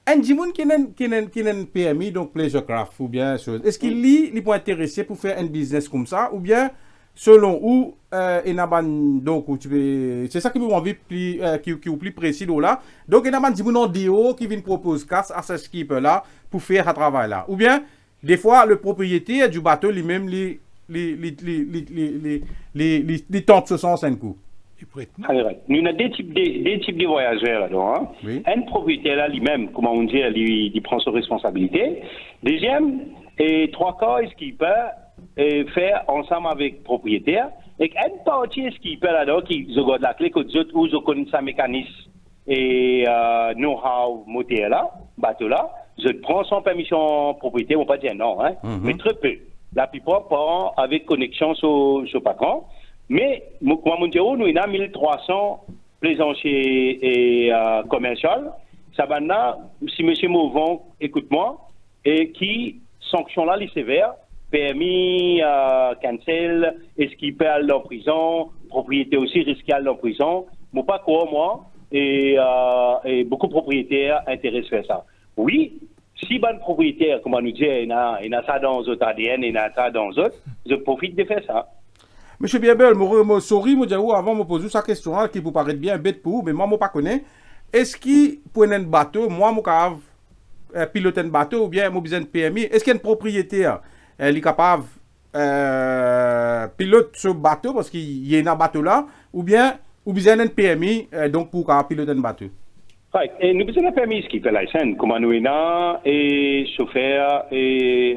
un Jimoun qui n'a un PMI, donc pleasure craft, ou bien chose, est-ce qu'il est pas intéressé pour faire un business comme ça, ou bien, selon où, donc, où tu peux, c'est ça qui m'a envie qui est plus précis là, donc, il y a un Jimoun en DO qui vient proposer casse à ce skipper là, pour faire un travail là, ou bien, des fois, le propriétaire du bateau lui-même, les tente ce sens un coup. Alors, nous avons des types de voyageurs là-dedans. Hein. Oui. Un propriétaire là lui-même, comment on dit, il prend ses responsabilités. Deuxième, et trois quarts, skipper faire ensemble avec le propriétaire. Et une partie skipper là-dedans qui regarde la clé que d'autres où ils connaissent sa mécanisme et know-how moteur là, bateau là, je prends son permission propriétaire, on va pas dire non, hein, mais très peu. La plupart part avec connexion sur patron. Mais, comme on dit, nous avons 1300 plaisanciers et commerciaux. Ça va là, si M. Mauvon, écoute-moi, et qui sanction là, les sévères, permis, cancel, est-ce qu'il peut aller en prison, propriété aussi risquée aller en prison. Bon, pas quoi, moi, et beaucoup de propriétaires intéressent à ça. Oui, si bon propriétaire, comme on nous dit, il y a ça dans d'autres ADN, il y a ça dans d'autres, je profite de faire ça. Monsieur Biebel, sorry, avant de poser sa question qui vous paraît bien bête pour vous, mais moi, je ne connais pas. Est-ce qu'il prend un bateau, moi, je piloter un bateau ou bien je besoin de PMI? Est-ce qu'il y a un propriétaire qui est capable de piloter ce bateau parce qu'il y a un bateau là, ou bien vous besoin d'un PMI donc pour piloter un bateau? Right. Et nous besoin d'un permis qui fait la scène, comme nous et chauffeur et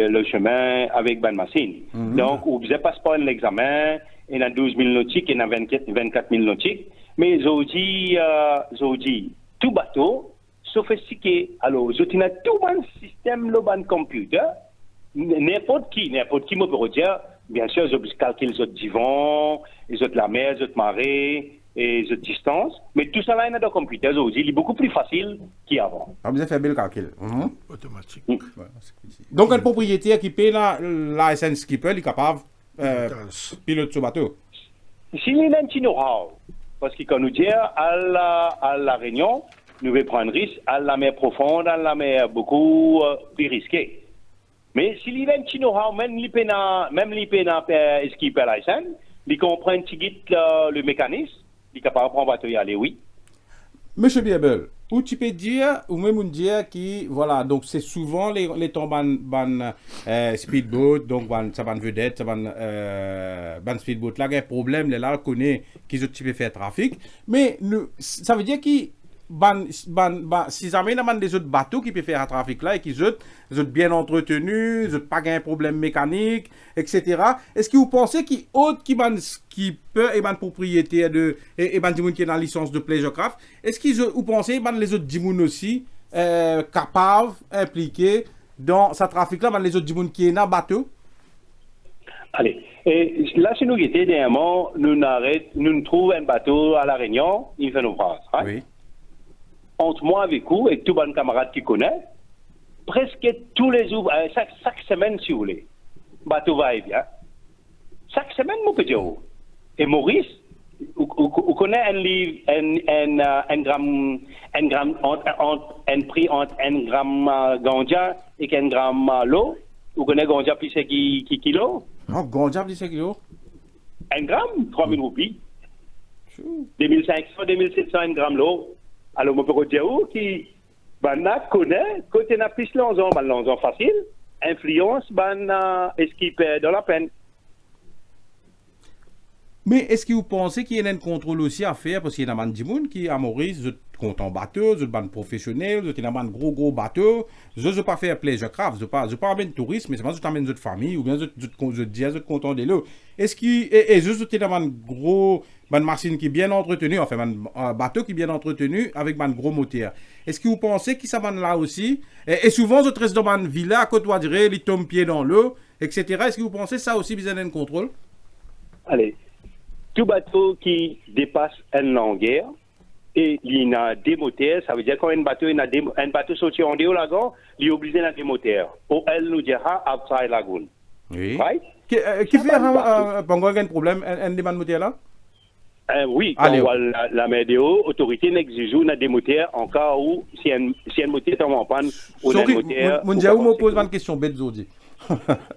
le chemin avec bonne machine. Donc, vous besoin passeport l'examen, il y a 12 000 nautiques, il y a 24 000 nautiques. Mais aujourd'hui, tout bateau, sophistiqué. Alors, il y a tout un système, le bon computer. N'importe qui me peut dire, bien sûr, je calcule les autres divans, les autres la mer, les autres marées. Et de distance, mais tout ça là, il y a dans le computer aujourd'hui, il est beaucoup plus facile qu'avant. Ah, vous avez fait le calcul. Automatique. Ouais, donc, un propriétaire qui paye la licence skipper, il est capable de piloter ce bateau. S'il y a un petit know-how, parce que quand nous disons à la Réunion, nous allons prendre un risque à la mer profonde, à la mer beaucoup plus risquée. Mais s'il y a un petit know-how, même les skipper licence, il comprend un petit guide le mécanisme, il est capable de prendre un bateau et aller, oui. Monsieur Biebel, ou tu peux dire, ou même dire qui, voilà, donc c'est souvent les tombes speedboat, donc ça va vedette, ça va speedboat, là, il y a un problème, là, on connaît qu'ils tu peux faire trafic, mais ça veut dire que si jamais il y a des autres bateaux qui peuvent faire un trafic là et qui sont bien entretenus, ils n'ont pas un problème mécanique, etc. Est-ce que vous pensez qu'il y a autre qui peut et propriétaire de et qui est dans la licence de pleasure craft, est-ce que vous pensez que les autres dimoun aussi capables, impliqués dans ce trafic là, les autres dimoun qui est dans le bateau? Allez, et là, si nous étions dernièrement, nous trouvons un bateau à La Réunion, il fait nos phrases. Hein? Oui. Entre moi avec vous et tous les camarades qui connaissent, presque tous les jours, chaque semaine, si vous voulez, le bateau va et vient. Chaque semaine, mon petit euro. Et Maurice, vous connaissez un prix entre 1 gramme ganja et 1 gramme l'eau? Vous connaissez ganja plus de kilos? Non, ganja plus de kilos? 1 gramme, 3 000 roupies. 2500, 2700, 1 gramme l'eau. Alors, je peux dire qui connaît, côté n'a plus l'onzon facile, influence, skipper dans la peine. Mais est-ce que vous pensez qu'il y a un contrôle aussi à faire parce qu'il y a des gens qui, à Maurice, ils comptent en bateau, ils sont professionnels, ils ont un gros bateau, ils ne pas faire pleasure craft, ils ne pas amener tourisme, mais c'est pas ils amènent notre famille ou bien ils content de l'eau. Est-ce qu'ils ont un gros machine qui est bien entretenue, enfin un bateau qui est bien entretenu avec un gros moteur. Est-ce que vous pensez que ça va là aussi? Et souvent, je reste dans une villa à côté de ils tombent pied dans l'eau, etc. Est-ce que vous pensez que ça aussi, vous avez un contrôle? Allez, tout bateau qui dépasse une longueur, et il y a des moteurs, ça veut dire quand un bateau sorti en dehors lagon, il est obligé d'avoir des moteurs. Ou elle nous dira outside lagoon. Oui. Right? Qui fait un problème, un débat de moteur là? Oui, Allez, quand la météo, autorité n'exige des moteurs en cas où si un moteur tombe en panne ou un moteur. Mon Dieu, me pose une question bête aujourd'hui.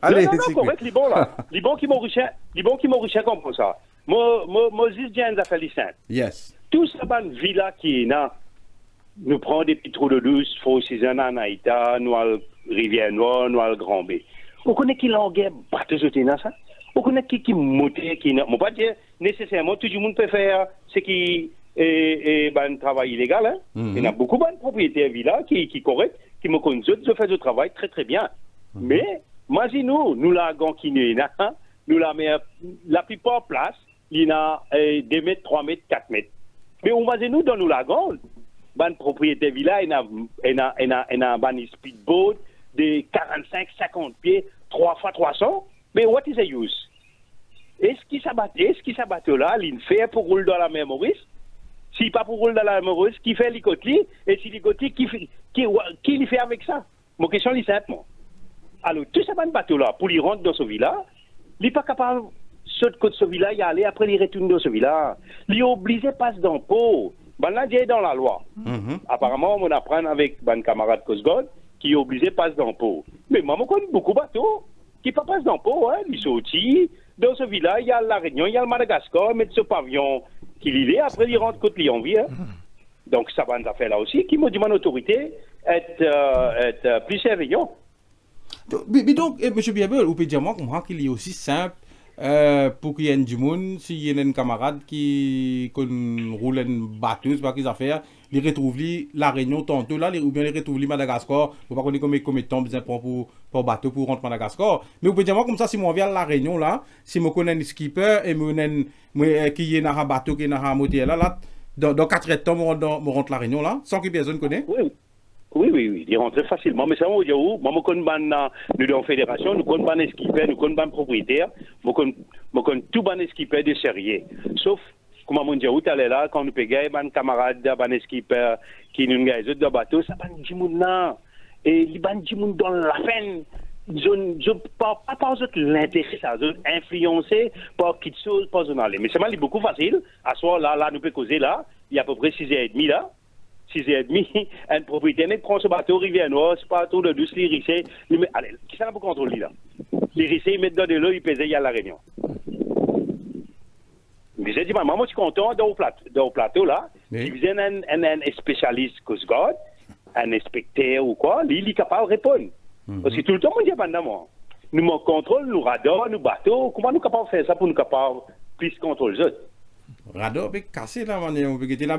Allez, non, correct, les bons là. Les bons qui m'ont riché comme ça. Moi, juste j'ai un affaire simple. Yes. Tout ça, une villa qui est là, nous prend des petits trous de douce, faut saison en Haïta, nous à Rivière Noire, nous à Grand B. On connaît qui l'anglais bateau sauté dans ça. On connaît qui moteur qui n'a. On pas dire nécessairement tout le monde peut faire ce qui est un travail illégal. Hein? Il y a beaucoup de propriétaires villa qui correct, qui me connaissent, je fais du travail très très bien. Mais, imaginez-nous l'agons qui nous là, nous la plupart place, il y a 2 mètres, 3 mètres, 4 mètres. Mais imaginez-nous dans nous lagons, ban propriétaire villa, il y a un speedboat de 45, 50 pieds, 3 fois 300. Mais what is the use? Est-ce qu'il s'abatte là, il fait pour rouler dans la mer Maurice? Si pas pour rouler dans la mer Maurice, qui fait l'icotli? Et si l'icotli, qui le fait avec ça? Mon question est simple. Alors, tout ce bateau là, pour lui rentrer dans ce villa, il n'est pas capable de côté de ce villa, y aller, après il retourne dans ce villa. Il est obligé de passer dans le pot. Là, il est dans la loi. Apparemment, on apprend avec un camarade Coast Guard qui est obligé de passer dans le pot. Mais moi, je connais beaucoup de bateaux qui ne passent dans le pot. Hein. Ils sont aussi dans ce villa, il y a la Réunion, il y a le Madagascar, mais ce pavillon qui l'y est, après il rentre côté Lyon-Vie. Hein. Donc, ça va nous faire là aussi, qui me demande l'autorité être plus surveillant. Mais donc, M. Biabel, vous pouvez dire moi qu'il est aussi simple pour qu'il y ait du monde, s'il y a un camarade qui roule un bateau, c'est pas qu'ils affaires, il retrouve la Réunion tantôt là, ou bien il retrouve Madagascar, pour pas qu'on ait combien de temps besoin pour bateau pour rentrer Madagascar. Mais vous pouvez dire moi comme ça, si moi viens à la Réunion là, si je connais un skipper et qui est dans un bateau, qui est dans un moteur là, dans 4 temps, je rentre la Réunion là, sans que personne connaisse. Oui, il rentre facilement. Mais ça, on dit où? Moi, je connais nous dans la fédération, nous connaissons les skippers, nous connaissons les propriétaires, nous connaissons tous les skippers de sérieux. Sauf, comme on dit où, tu allais là, quand nous payons, les camarades, les skippers qui nous gagnent dans le bateau, ça va nous dire là. Et les gens qui dans la fin, je pas par l'intérêt, ça, influencé par quelque chose, pas aller. Mais c'est beaucoup facile. À ce moment là, nous pouvons causer là, il y a à peu près 6h30 là. 6h30, un propriétaire prend ce bateau Rivière Noire, c'est pas autour de douce, les rissés. Allez, qui ça pour contrôler là? Les rissés, ils mettent dans de l'eau, ils pèsent, il y a la Réunion. Mais j'ai dit, maman, moi, je suis content dans le plateau là. Oui. Il vient un spécialiste Coast Guard, un inspecteur ou quoi, il est capable de répondre. Parce que tout le temps, on dit, moi, nous contrôlons nos radars, nos bateaux, comment nous sommes capables de faire ça pour nous capables plus contrôler les autres? Radar est cassé là, on peut quitter là.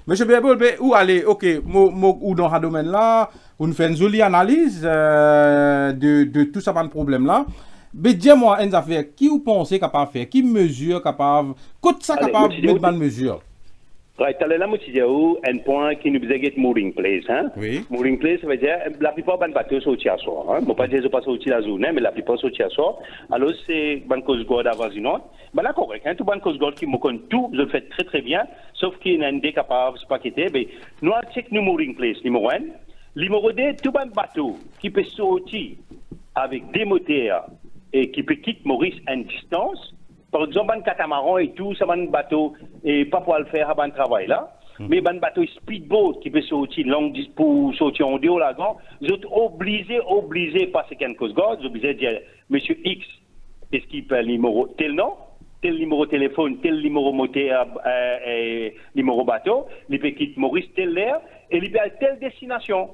Monsieur Biabel, où aller? Ok, ou dans ce domaine-là, on fait une jolie analyse de tout ça, pas de problème là. Mais dis-moi, une affaire, qui vous pensez capable de faire? Qui mesure capable? Qu'est-ce ça capable de mettre dans mesure? Right, là, moi, je dis un point qui nous besoin de mooring place. Hein? Oui. Mooring place, ça veut dire la plupart des bateaux sont sortis à soir. Hein? Je ne pas dire qu'ils sont pas sortis à la zone, mais la plupart sont sortis à soir. Alors, c'est une Coast Guard avoisinante. Ben là, correct. Hein? Tout le Coast Guard qui me connaît tout, je le fais très très bien. Sauf qu'il y a un des capables, c'est pas quitter. Mais nous, on check nos mooring place, numéro 1. Numéro 2, tout le bateau qui peut sortir avec des moteurs et qui peut quitter Maurice à une distance. Par exemple, un catamaran et tout, ça va un bateau, et pas pour le faire à un travail là. Mais un bateau speedboat qui peut sortir longue pour sortir en dehors là-dedans, vous êtes obligé passer qu'un Coast Guard, vous êtes obligé de dire, monsieur X, est-ce qu'il peut numéro tel nom, tel numéro téléphone, tel numéro moteur, numéro bateau, il peut quitter Maurice tel l'air, et il peut à telle destination.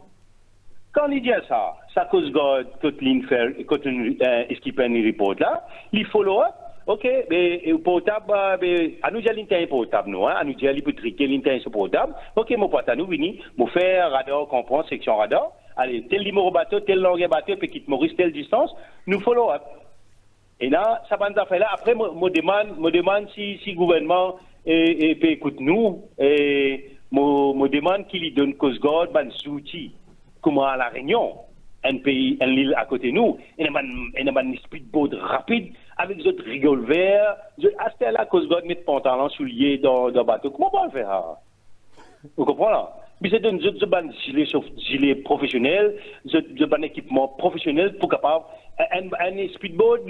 Quand il dit ça Coast Guard, quand est-ce qu'il peut un report là, il follow-up. Ok, mais portable, à nous, j'ai l'internet portable, nous, hein, à nous, j'ai l'internet portable. Ok, mon pote, à nous, vini, mon faire radar, comprend, section radar. Allez, tel numéro bateau, tel longueur bateau, puis quitte Maurice, telle distance, nous follow up. Et là, ça va nous faire là. Après, me demande si le gouvernement peut écouter nous, et me demande qu'il lui donne Coast Guard, ben, soutien, comme à La Réunion, un pays, une île à côté de nous, et un speedboat rapide, avec votre revolver, à ce là, Coast Guard met pantalon souliers dans le bateau. Comment on va faire ça? Vous comprenez là? Mais c'est un gilet professionnel, un équipement professionnel pour capable. Un speedboat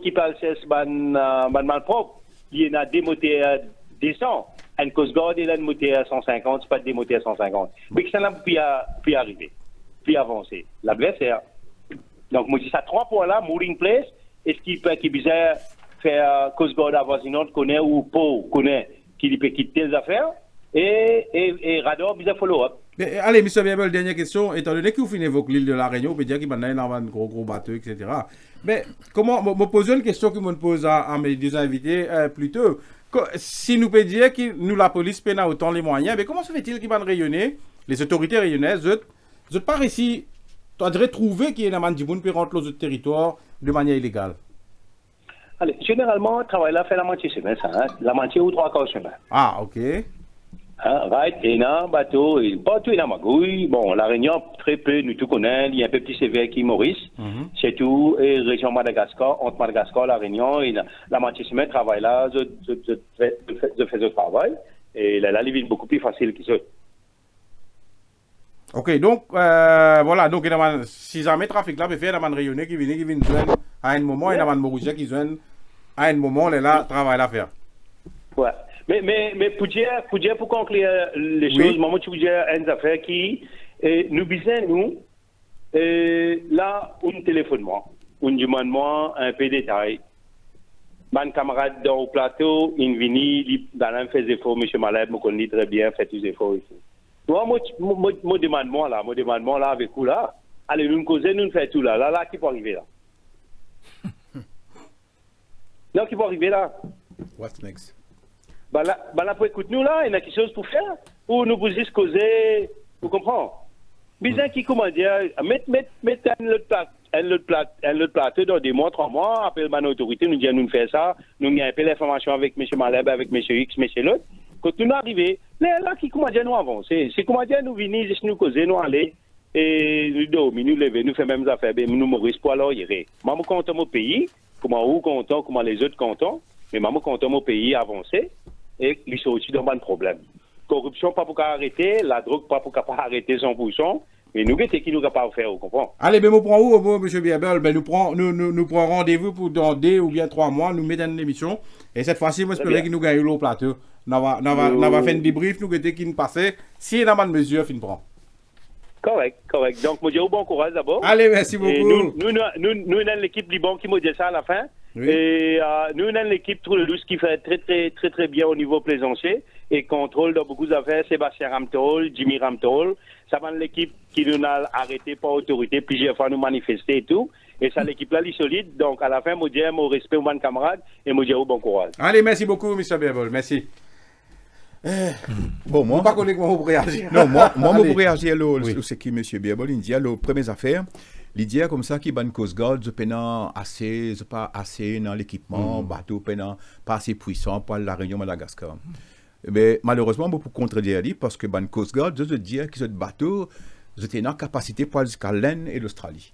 qui parle c'est malpropre. Il y a des moteurs décents. Un Coast Guard il a un moteur 150, c'est pas des moteurs 150. Mais ça n'a pu arriver, puis avancer. La blessure. Donc moi je dis ça 3 points là, mooring place. Est-ce qu'il peut qui bizarre faire Coast Guard avoisinante connaît ou pas connaît qui peut quitter les affaires? Et radar, bizarre follow-up. Allez, M. Biable, dernière question. Étant donné que vous finissez évoquer l'île de la Réunion, on peut dire qu'il y a un gros bateau, etc. Mais comment, me poser une question que je me pose à mes deux invités plutôt. Si nous pouvons dire que nous, la police, peine autant les moyens, mais comment se fait-il qu'ils vont rayonner, les autorités rayonnaises, vous n'êtes pas réussi à trouver qu'il y a un man qui peut rentrer dans notre territoire de manière illégale? Allez, généralement, le travail là fait la moitié semaine, ça, hein? La moitié ou 3/4 semaine. Ah, ok. Right, et un bateau, et pas tout est dans magouille. Bon, la Réunion, très peu, nous tout connaissons. Il y a un peu petit sévère qui Maurice. C'est tout. Et région Madagascar, entre Madagascar, la Réunion, et la moitié semaine, travail là, je fais ce travail. Et là, il est beaucoup plus facile que ça. Ok, donc, voilà. Donc, si jamais le trafic là, il y a un rayonné qui vient joindre à un moment, et un Maurice qui vient à un moment, là, travail à faire. Ouais. Mais pour dire, pour conclure les choses, moi, je vous dis une affaire qui, nous besoin, là, un téléphonement, un demandement, un peu de détails. Mon camarade dans le plateau, il vient, dans un fait des efforts, M. Maleb, me connaît très bien, fait des efforts ici. Moi, mon demandement là, avec vous là, allez, nous causer, nous faisons tout là, qui peut arriver là? Non, qui peut arriver là? What's next? Là, pour écouter nous, là, il y a quelque chose pour faire. Ou nous vous juste causer, vous comprenez? Bizarre qui, comment dire, mettre un autre plateau dans 2 mois, 3 mois, appelle ma autorité, nous dit nous faire ça, nous avons un peu l'information avec M. Maleb, avec M. X, M. l'autre. Quand nous arrivons, là, qui, comment dire, nous avancer. C'est comment dire, nous venons, juste nous causer, nous aller, et nous dormir, nous lever, nous faire même affaires, nous Maurice pour alors y aller. Moi, je compte mon pays, comment vous comptons, comment les autres comptent, mais moi, je compte mon pays avancer. Et ils sont aussi dans un problème. Corruption, pas pour arrêter, la drogue, pas pour arrêter 100%, mais nous, qu'est-ce qui nous capable de faire, vous comprenez? Allez, ben, nous prenons où, M. Biable? Ben, nous prenons rendez-vous pour dans 2 ou bien 3 mois, nous mettons une émission, et cette fois-ci, moi, j'espère que nous gagnons le plateau. Nous va faire un débrief, nous, qui nous passait, si il y a une mesure, fin prend. Correct. Donc, moi, je dis bon courage d'abord. Allez, merci beaucoup. Nous avons l'équipe Liban qui m'a dit ça à la fin. Oui. Et nous avons l'équipe Trou-le-Douce qui fait très bien au niveau plaisancier et contrôle dans beaucoup d'affaires. Sébastien Ramtol, Jimmy Ramtol. Ça va l'équipe qui nous a arrêté par autorité, plusieurs fois nous manifester et tout. Et ça, l'équipe-là, elle est solide. Donc, à la fin, moi, je dis mon respect aux bonnes camarades et moi, je dis bon courage. Allez, merci beaucoup, M. Biable. Merci. Bon, moi. Pas qu'on est comment vous réagir. Non, moi, je réagir c'est qui, M. Biable, il dit, les premières affaires. L'idée comme ça qui ban Coast Guard, je pas assez dans l'équipement, bateau pas assez puissant pour la Réunion Madagascar. Mais malheureusement, pour contredire lui, parce que ban Coast Guard, je veux dire que ce bateau, j'étais dans capacité pour aller jusqu'à l'Inde et l'Australie.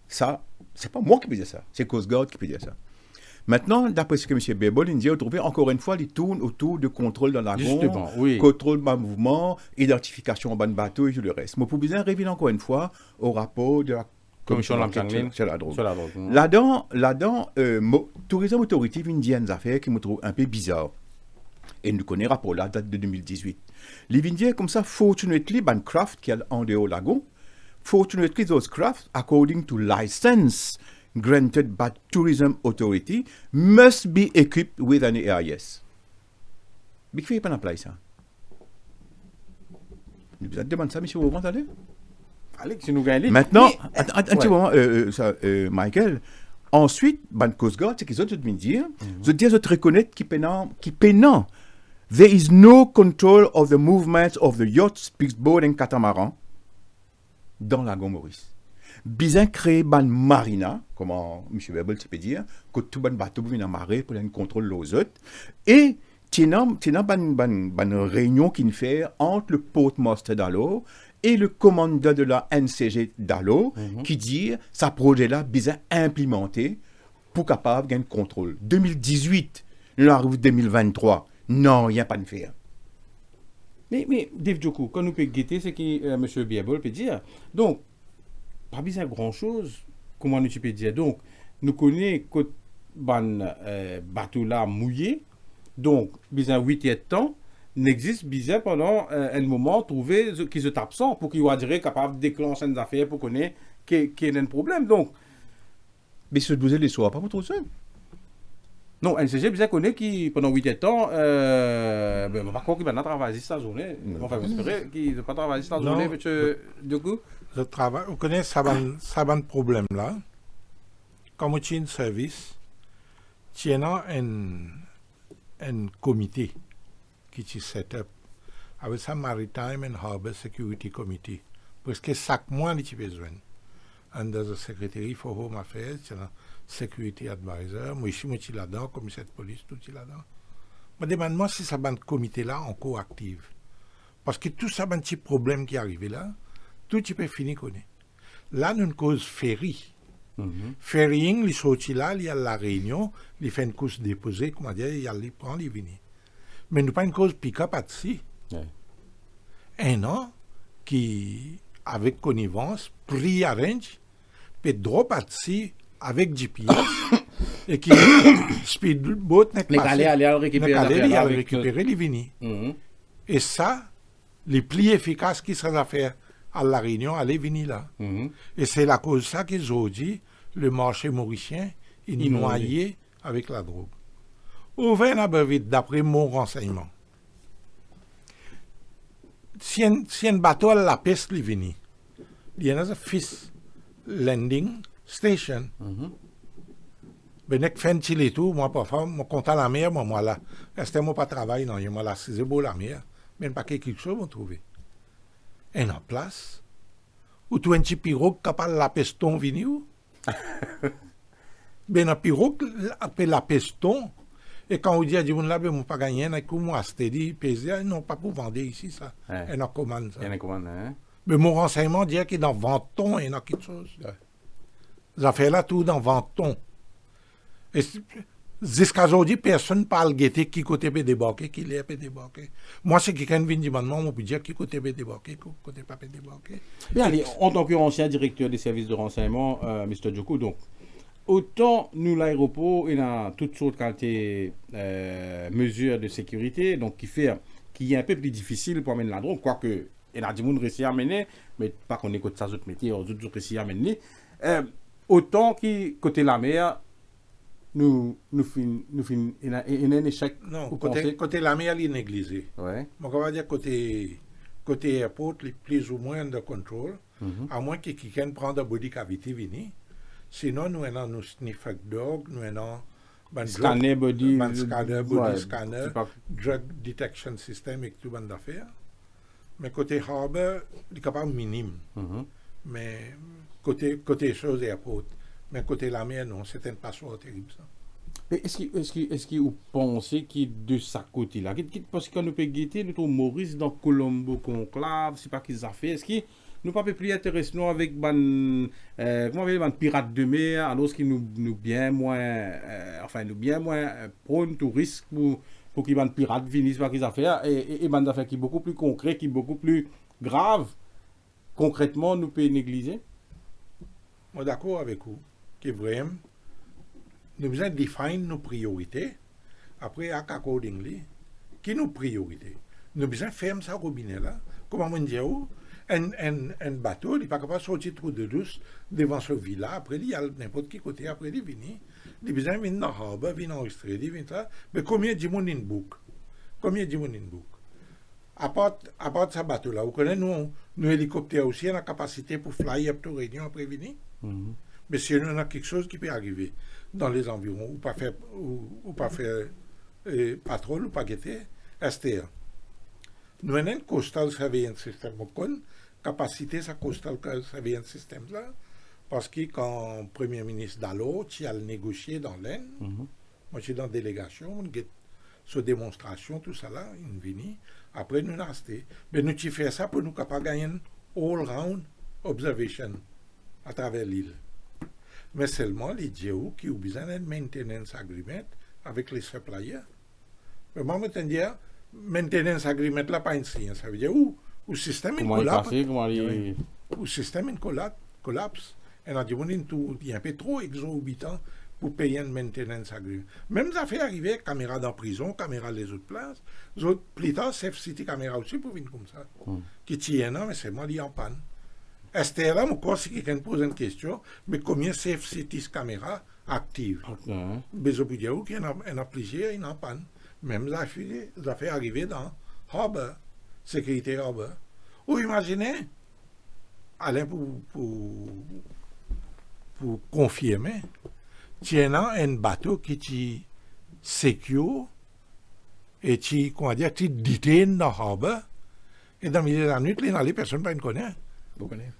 Ça, c'est pas moi qui peux dire ça, c'est Coast Guard qui peut dire ça. Maintenant, d'après ce que M. Biable dit, trouver encore une fois, il tourne autour de contrôle dans la Justement, oui. Contrôle de mouvement, identification en bas de bateau et tout le reste. Mais pour bien revenir encore une fois au rapport de la Commission sur la drogue. Là-dedans, Tourisme Authority vient dire des affaires qui me trouvent un peu bizarres. Et nous connaissons le rapport là, date de 2018. Les vient dire comme ça, fortunately, ban craft qui est en dehors lagon, fortunately, those crafts, according to license granted by Tourism Authority, must be equipped with an AIS. Mais qui fait pas apply ça? Vous avez demandé ça, monsieur, vous entendez? Allez, si nous gagnons. Maintenant, un petit moment, Michael. Ensuite, ban Coast Guard, c'est qu'ils ont tout dire. Je dis, je te reconnais qui pénant. There is no control of the movements of the yacht, speedboat and catamaran dans la Maurice. Bizarre créer ban marina, comment M. Biable peut dire, que tout ban bateau vient à marée pour un contrôle aux autres. Et tiens ban réunion qui fait entre le portmaster d'Allo et le commandant de la NCG d'Allo qui dit ça projet là bizarre implémenté pour capable gagner contrôle. 2018, nous arrivons 2023. Non, il n'y a pas de faire. Mais Dave Djokou, quand nous peut guetter, c'est que M. Biabol peut dire. Donc, pas besoin de grand-chose, comment nous peux dire. Donc, nous connaissons que bateau là mouillé, donc, besoin 8 de temps, n'existe besoin pendant un moment trouver qui se absent pour qu'il soit capable de déclencher des affaires pour connaître qu'il y a un problème. Donc, mais ce que les soirs, pas pour tout ça. non, NCG bien connaît qui pendant 8 de temps, par contre, il va travailler cette journée. Enfin, j'espère qu'il ne va pas travailler cette journée, M. Djokou. Le travail, vous connaissez ça ban problème là. Comme tu as un service, tu as un comité qui est set up avec ça Maritime and Harbour Security Committee. Parce que chaque mois, tu as besoin. Under the Secretary for Home Affairs, tu as Security Advisor, moi je suis là-dedans, commissaire de police, tout est là-dedans. Je me demande si ça ban comité là encore active. Parce que tout ça, un petit problème qui est arrivé là, tout tu peux finir connaître. Là, nous une cause ferry. Ferrying, il sorti là, il y a la réunion, il fait une course déposée, comment dire, il prend, il vient. Mais nous pas une cause pick-up à dessus. Un an qui, avec connivence, pre-arrange, peut drop à dessus avec GPS et qui speedboat n'est pas aller récupérer les vini. Et ça, les plis efficaces qui seraient à faire à la Réunion, aller venir là. Et c'est la cause ça qu'ils ont dit, le marché mauricien est noyé avec la drogue. Au vite, d'après mon renseignement, si un bateau à la peste est venu, il y a un fils landing station. Ben, nek fait un tout, moi, parfois, je compte à la mer, moi, là. Restez, moi, pas travail, non, je là, c'est beau la mer. Mais pas quelque chose, vous trouvez. Et en place, ou tu as un petit pirogue capable de la peston venir. Ben, un pirogue, appelle la peston. Et quand on dit à des gens là, ben, on pas gagné, on a comment acheter, peser, non, pas pour vendre ici, ça. Et on commande ça. Mais mon renseignement dit que dans Venton, il y a quelque chose. Les affaires là, tout dans Venton. Et jusqu'à aujourd'hui, personne ne parle de qui côté peut débarquer, qui est peut débarquer. Moi, c'est quelqu'un qui vient dire maintenant, on peut dire qui côté peut débarquer, qui côté pas peut débarquer. Bien, allez, en tant qu'ancien directeur des services de renseignement, Mr. Djokou, donc, autant nous, l'aéroport, il a toutes sortes de mesures de sécurité, donc qui est un peu plus difficile pour amener la drogue, quoique, il y a des gens qui réussissent à amener, mais pas qu'on écoute ça, autres métiers, d'autres qui réussissent à amener. Autant qui, côté la mer, nous finissons, il y a un échec. Non, côté la mer, il est négligé. Ouais. Donc, on va dire côté airport, il est plus ou moins under control, à moins que quelqu'un prenne de body cavity vini. Sinon, nous avons nos sniff dog, nous avons scanner body scanner, drug detection system et tout bande d'affaires. Mais côté harbor, il est capable minime. Mais côté chose airport. Mais côté la mer, non, c'est un passeport terrible, ça. Mais est-ce que vous pensez qu'il de ce côté-là, parce qu'on peut guetter notre Maurice dans Colombo Conclave, c'est pas qu'ils ont fait, est-ce que nous pas plus intéressés avec ban pirates de mer, alors qu'ils nous bien moins prône tout risque pour qu'ils ban pirates viennent, c'est pas qu'ils ont fait, et ban d'affaires qui est beaucoup plus concret, qui est beaucoup plus grave, concrètement nous peut négliger. Moi d'accord avec vous, que vraiment nous devons définir nos priorités. Après, accordingly, qui nos priorités? Nous devons faire ça robinet là. Comment on dit un bateau, il n'est pas capable de sortir trop de douce devant ce villa. Après, il y a n'importe qui côté. Après, il vient. Il vient dans le harbor, il vient enregistrer, il vient ça. Mais combien de monde in book? À part ce bateau là, vous connaissez, nous hélicoptères aussi, on a la capacité pour fly up to Réunion après venir. Mais si on a quelque chose qui peut arriver dans les environs, ou pas faire patrouille, ou pas guetter, STR. Nous avons un coastal surveillance system, capacité sa coastal surveillance system là, parce que quand le Premier ministre Dallo, tu as négocié dans l'Aisne, moi je suis dans la délégation, on a sur démonstration, tout ça là, il vient, après nous avons acheté. Mais nous avons fait ça pour nous capables de gagner une all-round observation à travers l'île. Mais seulement les GO qui ont besoin d'un maintenance agreement avec les suppliers. Mais moi, je me dis, maintenance agreement là, pas un signe. Ça veut dire où le système est collapse. Le système est collapse. Et on a dit, on est un peu trop exorbitant pour payer un maintenance agreement. Même ça fait arriver caméra dans la prison, caméra les autres places. Les autres, plus tard, Safe City caméra aussi pour venir comme ça. Qui tient, non, mais c'est moi qui en panne. Esther, là, moi, si quelqu'un pose une question, mais combien Safe City caméra active? Mais au bout de qu'il y en a plusieurs, il en panne. Même ça fait arriver dans Harbor, sécurité Harbor. Ou imaginez, Alain, pour confirmer, tiens un bateau qui est secure et qui, comment dire, qui détient dans Harbor, et dans le milieu de la nuit, il y a des personnes qui ne connaissent. Vous connaissez?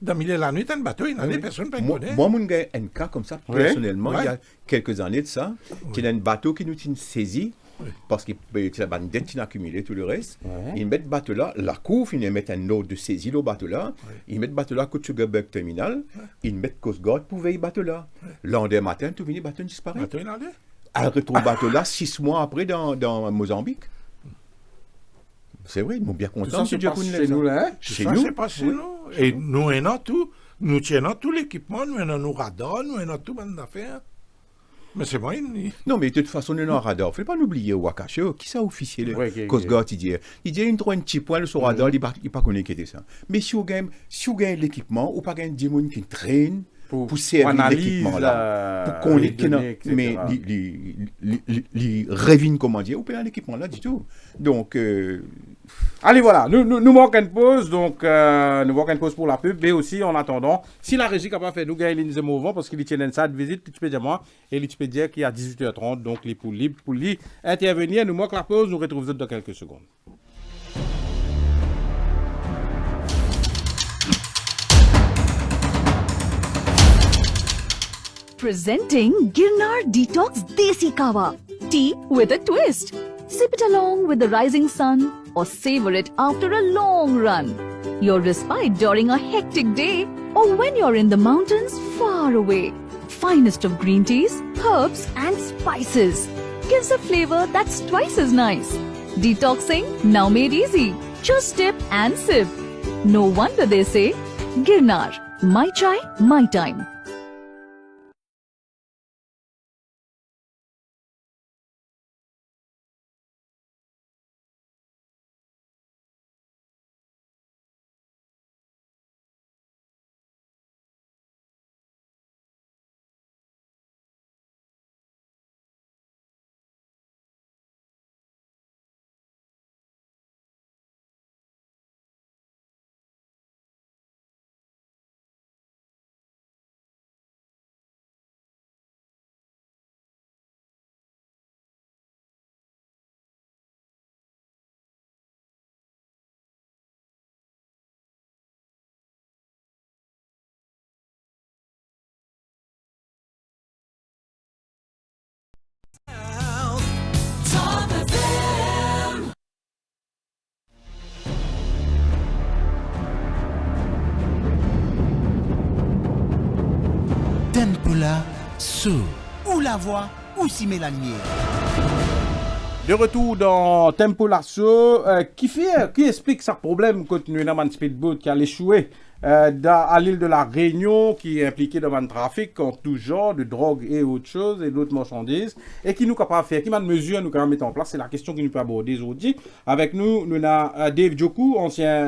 Dans le milieu de la nuit, un bateau, il y a des personnes qui ne connaissent. Moi, j'ai un cas comme ça, personnellement, il y a quelques années de ça, il y a un bateau qui nous a saisi, parce qu'il y a une dette accumulée, tout le reste. Ils mettent le bateau là, la cour, ils mettent un ordre de saisie au bateau là, ils mettent le bateau là, côté Sugarberg Terminal, ils mettent Coast Guard pour veiller le bateau là. Le lendemain matin, tout venu, le bateau disparaît. Elle retrouve le bateau là 6 mois après dans Mozambique. C'est vrai, ils m'ont bien content. C'est nous là. C'est nous. C'est pas chez nous. Et nous avons tout. Nous tenons tout l'équipement, nous avons nos radars, nous avons tout le d'affaires. Mais c'est moi. Non, mais de toute façon, nous avons un radar. Il ne faut pas l'oublier, Wakache. Qui ça, officier, le Coast Guard, il dit, il trouve un petit point sur le radar, il ne pas connecter ça. Mais si vous avez l'équipement, ou pas un démon qui traîne, pour servir l'équipement là, pour qu'on mais les revines, comment dire, ou pas l'équipement là du tout. Donc, allez, voilà, nous manquons une pause, donc nous manquons une pause pour la pub, mais aussi en attendant, si la régie n'a pas fait, nous gagnons les mouvements parce qu'il tient une salle de visite, tu peux dire moi, et tu peux dire qu'il y a 18h30, donc les poules libres, pour lui intervenir, nous manquons la pause, nous retrouvons dans quelques secondes. Presenting Girnar Detox Desi Kawa. Tea with a twist. Sip it along with the rising sun or savor it after a long run. Your respite during a hectic day or when you're in the mountains far away. Finest of green teas, herbs and spices. Gives a flavor that's twice as nice. Detoxing now made easy. Just dip and sip. No wonder they say, Girnar, my chai, my time. Tempola Sou. Ou la voix, ou si Mélanie. De retour dans Tempo Lasso, qui explique ce problème quand nous avons un speedboat qui a échoué à l'île de la Réunion, qui est impliqué dans un trafic en tout genre de drogue et autres choses et d'autres marchandises, et qui nous capable de faire, qui m'a de mesure nous capable de mettre en place. C'est la question que nous peut aborder aujourd'hui. Avec nous, nous avons Dave Djokou, ancien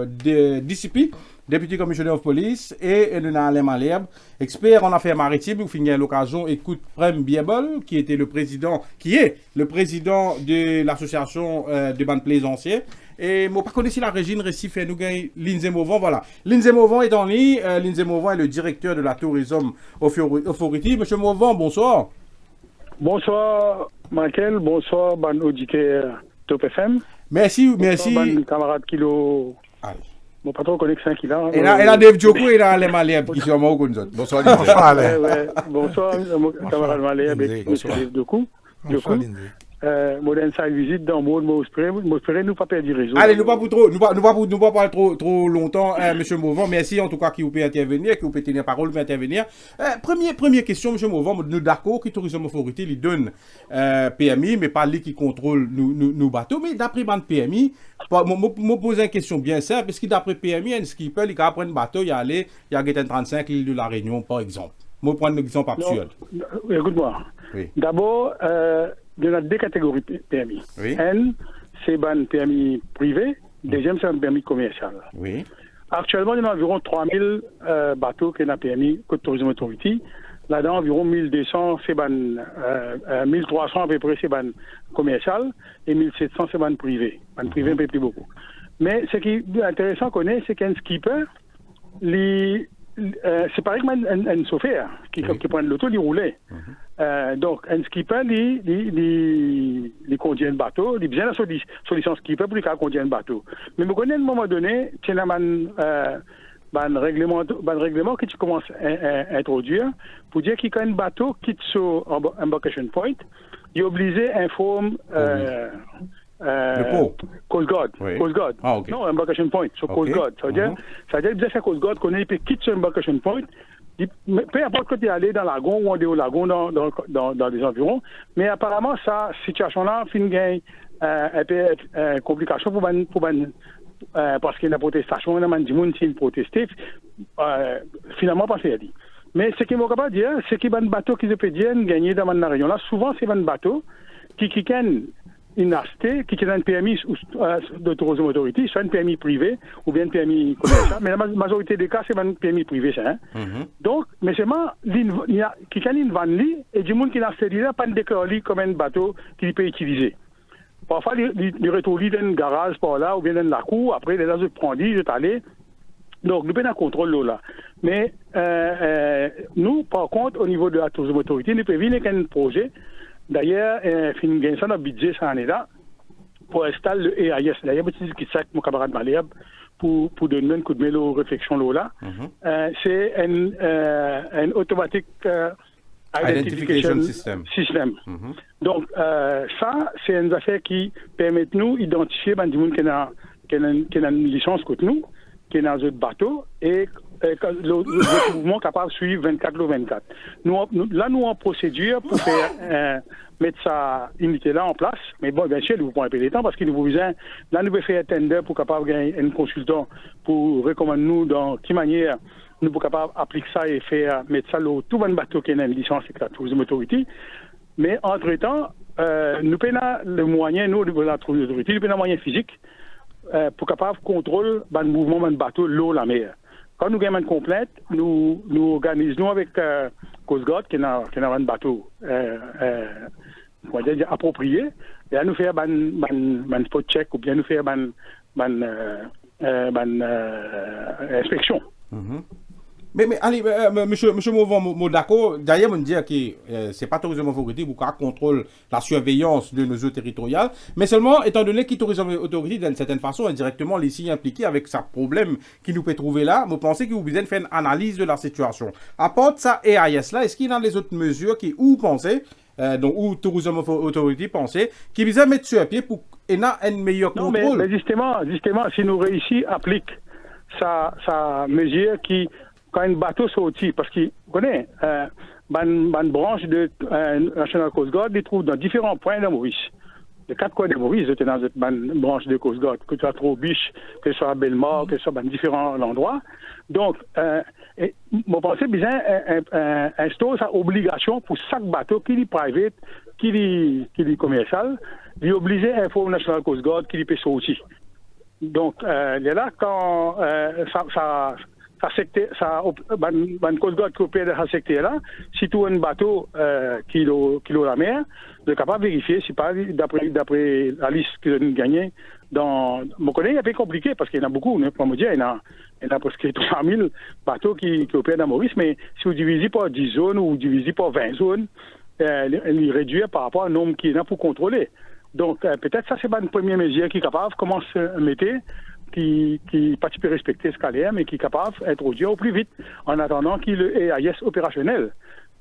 DCP, Deputy Commissioner of Police, et nous avons Alain Malherbe, expert en affaires maritimes. Vous finissez à l'occasion, écoute Prem Biebol, qui est le président de l'association de bandes plaisanciers. Et moi, pas connaissez la régie, récif et nous gagnons Lindsay Mauvant. Voilà. Lindsay Mauvant est en ligne. Lindsay Mauvant est le directeur de la Tourism Authority. Monsieur Mauvant, bonsoir. Bonsoir, Michael. Bonsoir, ban auditeur Top FM. Merci. Bonsoir, ban camarade Kilo. Allez. Mon patron connaît 5 qu'il a. Et là, Dave Djokou et là, Alain Malherbe qui sont morts comme ça. Bonsoir, Lindsay. Bonsoir, camarade Malherbe et monsieur Dave Djokou. Modern Side visite dans le monde, nous espérons pas perdre du réseau. Allez, nous pas parler trop longtemps, monsieur Mauvant. Merci en tout cas qui vous peut intervenir, qui vous peut tenir parole, peut intervenir. Première question, monsieur Mauvant, nous d'accord que Tourism Authority lui donne PMI, mais pas lui qui contrôle nos bateaux. Mais d'après ban PMI, me poser une question bien simple, parce que d'après PMI, un skipper, il peut prendre un bateau, il y a 35 l'île de la Réunion, par exemple. Je vais prendre l'exemple actuel. Écoute-moi. Oui. D'abord, il y a deux catégories de PMI. Oui. Un, c'est un permis privé. Deuxième, c'est un permis commercial. Oui. Actuellement, il y a environ 3000 bateaux qui ont un permis Côte Tourisme Authority. Là-dedans, environ 1200, c'est 1300 à peu près, c'est commercial. Et 1700, c'est privé. Privé, un peu plus beaucoup. Mais ce qui est intéressant qu'on ait, c'est qu'un skipper, c'est pareil qu'un chauffeur qui prend l'auto, il roulait. Donc, un skipper, il conduit un bateau, il a besoin de solution skipper pour conduire un bateau. Mais je connais à un moment donné, il y a un règlement que tu commences à introduire pour dire qu'il y a un bateau qui est sur embarkation point, il est obligé d'informer Coast Guard. Oui. Coast Guard. Ah, okay. Non, embarkation point. So Coast Guard. Ça veut dire qu'il doit faire Coast Guard qu'on ait quitte sur embarkation point. Peu importe quand tu es allé dans le lagon ou en dehors lagon dans les environs, mais apparemment, cette situation-là fin gagne un peu complication parce qu'il y a une protestation, il y a des gens qui ont protesté. Finalement, pas fait dit. Mais ce qu'il ne faut pas dire, c'est qu'il y a un bateau qui se peut dire gagner dans la région. Là, souvent, c'est un bateau qui une acheté, qui a un permis de Tourism Authority, soit un permis privé ou bien un permis commercial, mais la majorité des cas, c'est un permis privé, ça. Hein? Donc, mais seulement, il y a une vanne et du monde qui a acheté là, pas de déclaré comme un bateau qu'il peut utiliser. Parfois, il retrouve dans un garage par là, ou bien dans la cour, après, il est là, je prends, je suis allé. Donc, nous avons un contrôle là. Mais, nous, par contre, au niveau de la Tourism Authority, nous prévenons qu'un projet. D'ailleurs, fin gagnant notre budget cette année-là pour installer le EIS. D'ailleurs, je qui ça mon camarade Malherbe pour donner un coup de main aux réflexions là. C'est un automatique identification system. Donc, ça, c'est une affaire qui permet de nous identifier des gens qui ont une licence contre nous, qui est dans un bateau et le mouvement capable de suivre 24/24. Nous en procédure pour faire mettre sa unité-là en place. Mais bon, bien sûr, nous pouvons appeler les temps parce qu'il nous besoin. Là, nous pouvons faire un tender pour capable gagner un consultant pour recommander nous dans quelle manière nous pouvons capable appliquer ça et faire mettre ça dans tout un bateau qui a une licence avec la Tourism Authority. Mais entre-temps, nous avons le moyen, nous, de la Tourism Authority, nous avons le moyen physique pour capable contrôler le mouvement du bateau, l'eau, la mer. Quand nous gagnons une complète, nous organisons avec Coast Guard qui est dans un bateau approprié. Et là, nous faisons un spot check ou bien nous faisons une inspection. Mais allez, monsieur Mauvant, d'accord. D'ailleurs, on dit que c'est pas Tourism Authority qui contrôle la surveillance de nos eaux territoriales, mais seulement, étant donné que Tourism Authority, d'une certaine façon, indirectement, les signes impliqués avec ce problème qui nous peut trouver là, vous pensez que vous besoin de faire une analyse de la situation. À part ça, EIS là, est-ce qu'il y a des autres mesures qui, où vous pensez, donc où Tourism Authority pensait, qui besoin de mettre sur pied pour qu'il y ait un meilleur contrôle? Non, mais justement, si nous réussissons à appliquer sa mesure qui quand un bateau sortit, parce qu'il connaît, une branche de National Coast Guard, il trouve dans différents points de Maurice. Les 4 coins de Maurice, étaient dans une branche de Coast Guard, que ce soit à Trop-Biche, que ce soit à Bellemare, que ce soit dans différents endroits. Donc, je pense que bien instaure sa obligation pour chaque bateau, qu'il est private, qu'il est commercial, il est obligé d'informer National Coast Guard qu'il peut sortir. Donc, il y a là, quand une Coast Guard qui opère dans ce secteur-là, si tout un bateau qui est la mer, vous êtes capable de vérifier si pas d'après la liste que vous avez gagnée. Je connais, il est un peu compliqué parce qu'il y en a beaucoup. Pour me dire, il y en a presque 3000 bateaux qui opèrent dans Maurice, mais si vous divisez par 10 zones ou vous divisez par 20 zones, il réduit par rapport au nombre qu'il y en a pour contrôler. Donc, peut-être ça, c'est une première mesure qui est capable de commencer à mettre, qui pas peut respecter ce qu'elle est, mais qui est capable d'introduire au plus vite, en attendant qu'il y ait le EIS opérationnel.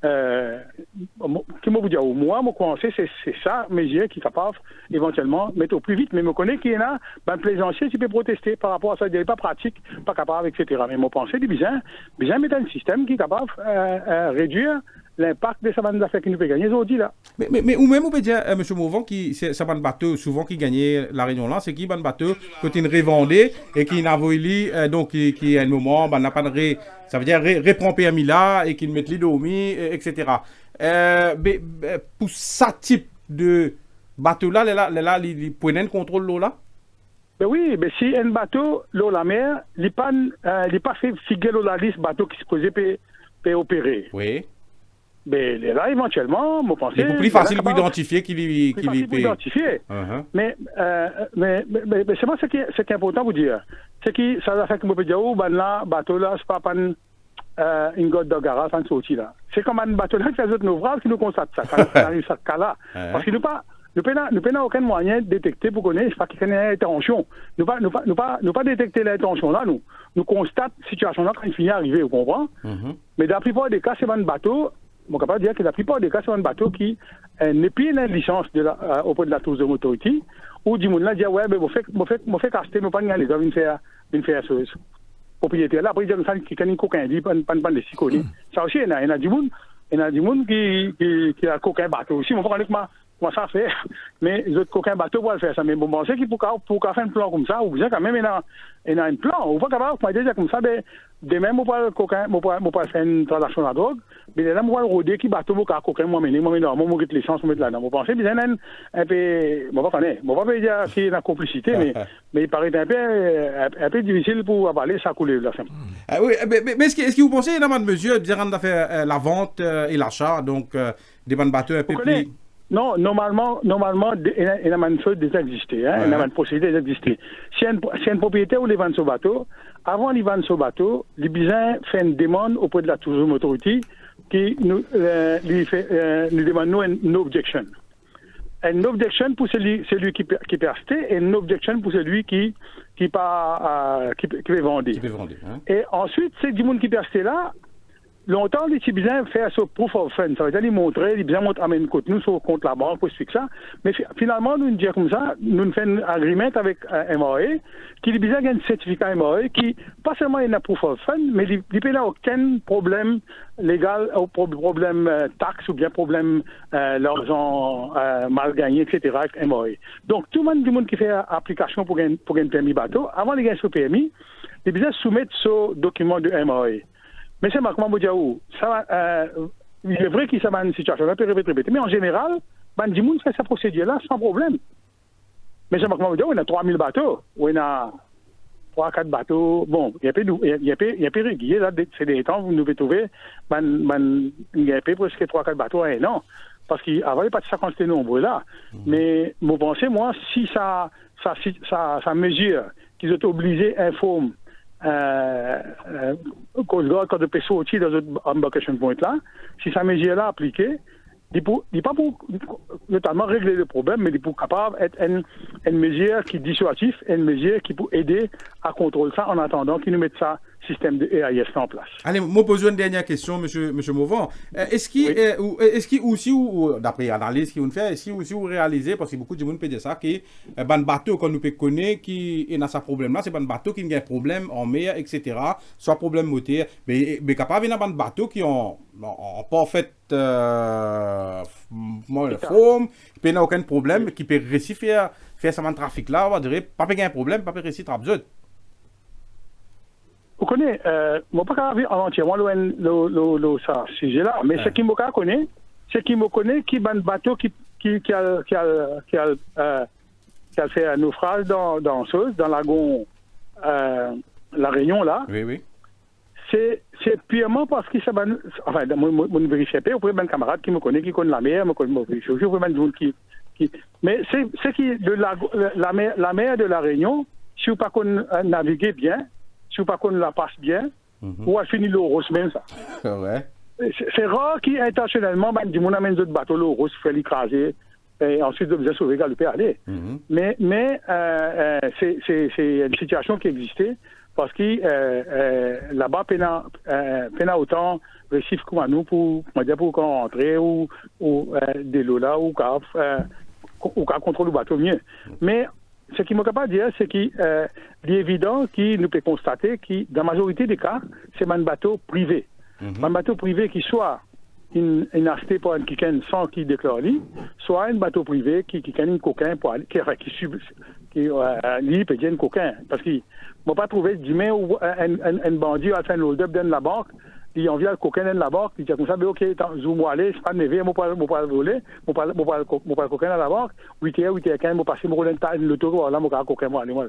qui m'a dit, moi, mon conseil, c'est ça, mesure qui est capable éventuellement mettre au plus vite. Mais je connais qu'il y en a, ben, plaisancier, tu peux protester par rapport à ça, il n'est pas pratique, pas capable, etc. Mais mon pensée, c'est bien mettre un système qui est capable de réduire l'impact de sa bande d'affaires qui nous peut gagner aujourd'hui là. Mais ou même on peut dire M. Mouvant qui c'est ça bande bateau souvent qui gagnait la réunion là, c'est qui bande bateau quand il revendait et qui n'a voulu donc qui à un moment n'a pas de ça veut dire reprend permis là et qu'il met les domi etc. Pour ça type de bateau là il prennent contrôle l'eau là. Ben oui, ben si un bateau l'eau la mer, il pas fait figurer la liste bateau qui se posait peut opérer. Oui. Mais là, éventuellement, mon pensée... C'est plus facile pour identifier qu'il y paye. Identifier. Mais c'est moi ce qui est important pour dire. C'est que ça va faire que je peux dire, oh, ben là, bateau là, c'est pas une goutte de garage, ça ne sortit là. C'est comme un bateau là qui fait d'autres naufrages qui nous constate ça, quand on arrive à ce cas-là. Parce que nous n'avons aucun moyen de détecter pour connaître qu'il y a une intention. Nous pas détecter l'intention là, nous constatons la situation là quand il finit d'arriver, vous comprenez? Mais dans la plupart des cas, c'est un bateau. Je suis capable de dire que la plupart des cas, c'est un bateau qui n'est plus une licence auprès de la Tourism Authority, où du monde là dit, ouais, mais je fais caster, mais pas de les hommes, une faire chose. Propriétaire là, après, il dit qu'il y a un coquin, il pas de six connus. Ça aussi, il y a du monde qui a coquin bateau aussi, mais je ne sais pas comment ça fait. Mais les autres coquins bateaux vont le faire ça. Mais bon, je sais qu'il faut faire un plan comme ça, ou bien quand même, il y a un plan. On va capable de dire comme ça, demain, je ne vais pas faire une transaction de drogue, mais là, je vais rôder qui bateau, je vais coquin, je vais mettre l'essence, je vais mettre là-dedans. Je pense que c'est un peu, je ne vais pas dire qu'il y a une complicité, mais il paraît un peu difficile pour avaler ça couler là. Oui, mais est-ce que vous pensez, dans une mesure, de faire la vente et l'achat, donc des bonnes bateaux un peu plus... Non, normalement, il y a une chose déjà existé, il y a une procédure déjà existé. Si un propriétaire ou les vend son bateau, avant de vendre son bateau, les besoin fait une demande auprès de la Tourism Authority qui nous demande une objection. Une objection pour celui qui peut acheter et une objection pour celui qui peut vendre. Et ensuite, c'est du monde qui peut acheter là. Longtemps, les petits besoin faire ce proof of fund. Ça veut dire, ils montrer, les besoin amènent contre nous, sur compte la banque, pour expliquer ça. Mais finalement, nous disons comme ça, nous faisons un agreement avec MAE, qui les besoin un certificat MAE, qui, pas seulement il y a un proof of fund, mais il n'y a aucun problème légal, problème taxe, ou bien problème l'argent mal gagné, etc., avec MAE. Donc, tout le monde qui fait application pour gagner permis bateau, avant de gagner ce permis, les besoin soumettre ce document de MAE. Mais c'est comment vous dire où il est vrai qu'il y a une situation, on peut répéter. Mais en général, du monde fait sa procédure-là sans problème. Mais c'est comment vous dire, on a 3000 bateaux, ou on a 3-4 bateaux. Bon, il y a peu régulier, là, c'est des temps, vous nous pouvez trouver, il y a peu presque 3-4 bateaux à un an. Parce qu'avant, il n'y a pas de ça quantité nombreux là. Mais, vous pensez, moi, si ça mesure qu'ils ont obligé à informer Coast Guard quand de PSO aussi dans notre embarcation point là, si sa mesure là appliquée, il n'est pas pour notamment régler le problème, mais il est pour capable d'être une mesure qui est dissuasive, une mesure qui peut aider à contrôler ça en attendant qu'ils nous mettent ça système de AIS en place. Allez, moi pose une dernière question, monsieur Mouvant. Est-ce qu'il aussi, d'après l'analyse qu'il fait, est-ce qu'il aussi vous réalisez, parce que beaucoup de gens peuvent dire ça, que ban bateau qu'on nous peut connaître qui est dans ce problème-là, c'est ban bateau qui a un problème en mer, etc., soit problème moteur, mais capable d'avoir ban bateau qui ont pas fait forme, qui n'a aucun problème, qui peut réussir faire ce trafic-là, on va dire, pas un problème, pas réussir à absorber. Vous connaissez, moi pas entièrement le sujet-là, mais ce qui me connaît, c'est qui me connaît qui ban bateau qui a fait un naufrage dans le lagon La Réunion là. Oui. C'est purement parce que ça va. Enfin, moi ne vérifie pas. Vous pouvez un camarade qui me connaît la mer, me connaît je vous pouvez monde qui. Mais c'est qui la mer de La Réunion, si vous pas naviguer bien. Si vous ne pas la passe bien, ou elle finit l'eau rose même ça. Ouais. C'est rare qu'intentionnellement, du monde amène d'autres bateaux, l'eau rose, fait l'écraser, et ensuite de vous sauver, galoper, aller. Mais c'est une situation qui existait parce que là-bas, pena autant récif comme à nous pour qu'on rentre ou des lots là ou qu'à contrôler le bateau mieux. Mais ce qui m'a capable de dire, c'est qu'il est évident qu'il nous peut constater que dans la majorité des cas, c'est un bateau privé. Un bateau privé qui soit une acheté pour un quelqu'un sans qu'il déclare lui, soit un bateau privé qui a un coquin pour aller, qui lui peut dire un coquin. Parce qu'il ne m'a pas trouvé demain où un bandit a fait un hold-up dans la banque, il envie le coquin dans la banque, il dit comme ça, mais ok, zoom aller, c'est pas nevé, moi pas le voler, moi pas le coquin dans la banque, 8h15, moi passer mon rôle le tour, là, moi pas le coquin, moi, allez, moi.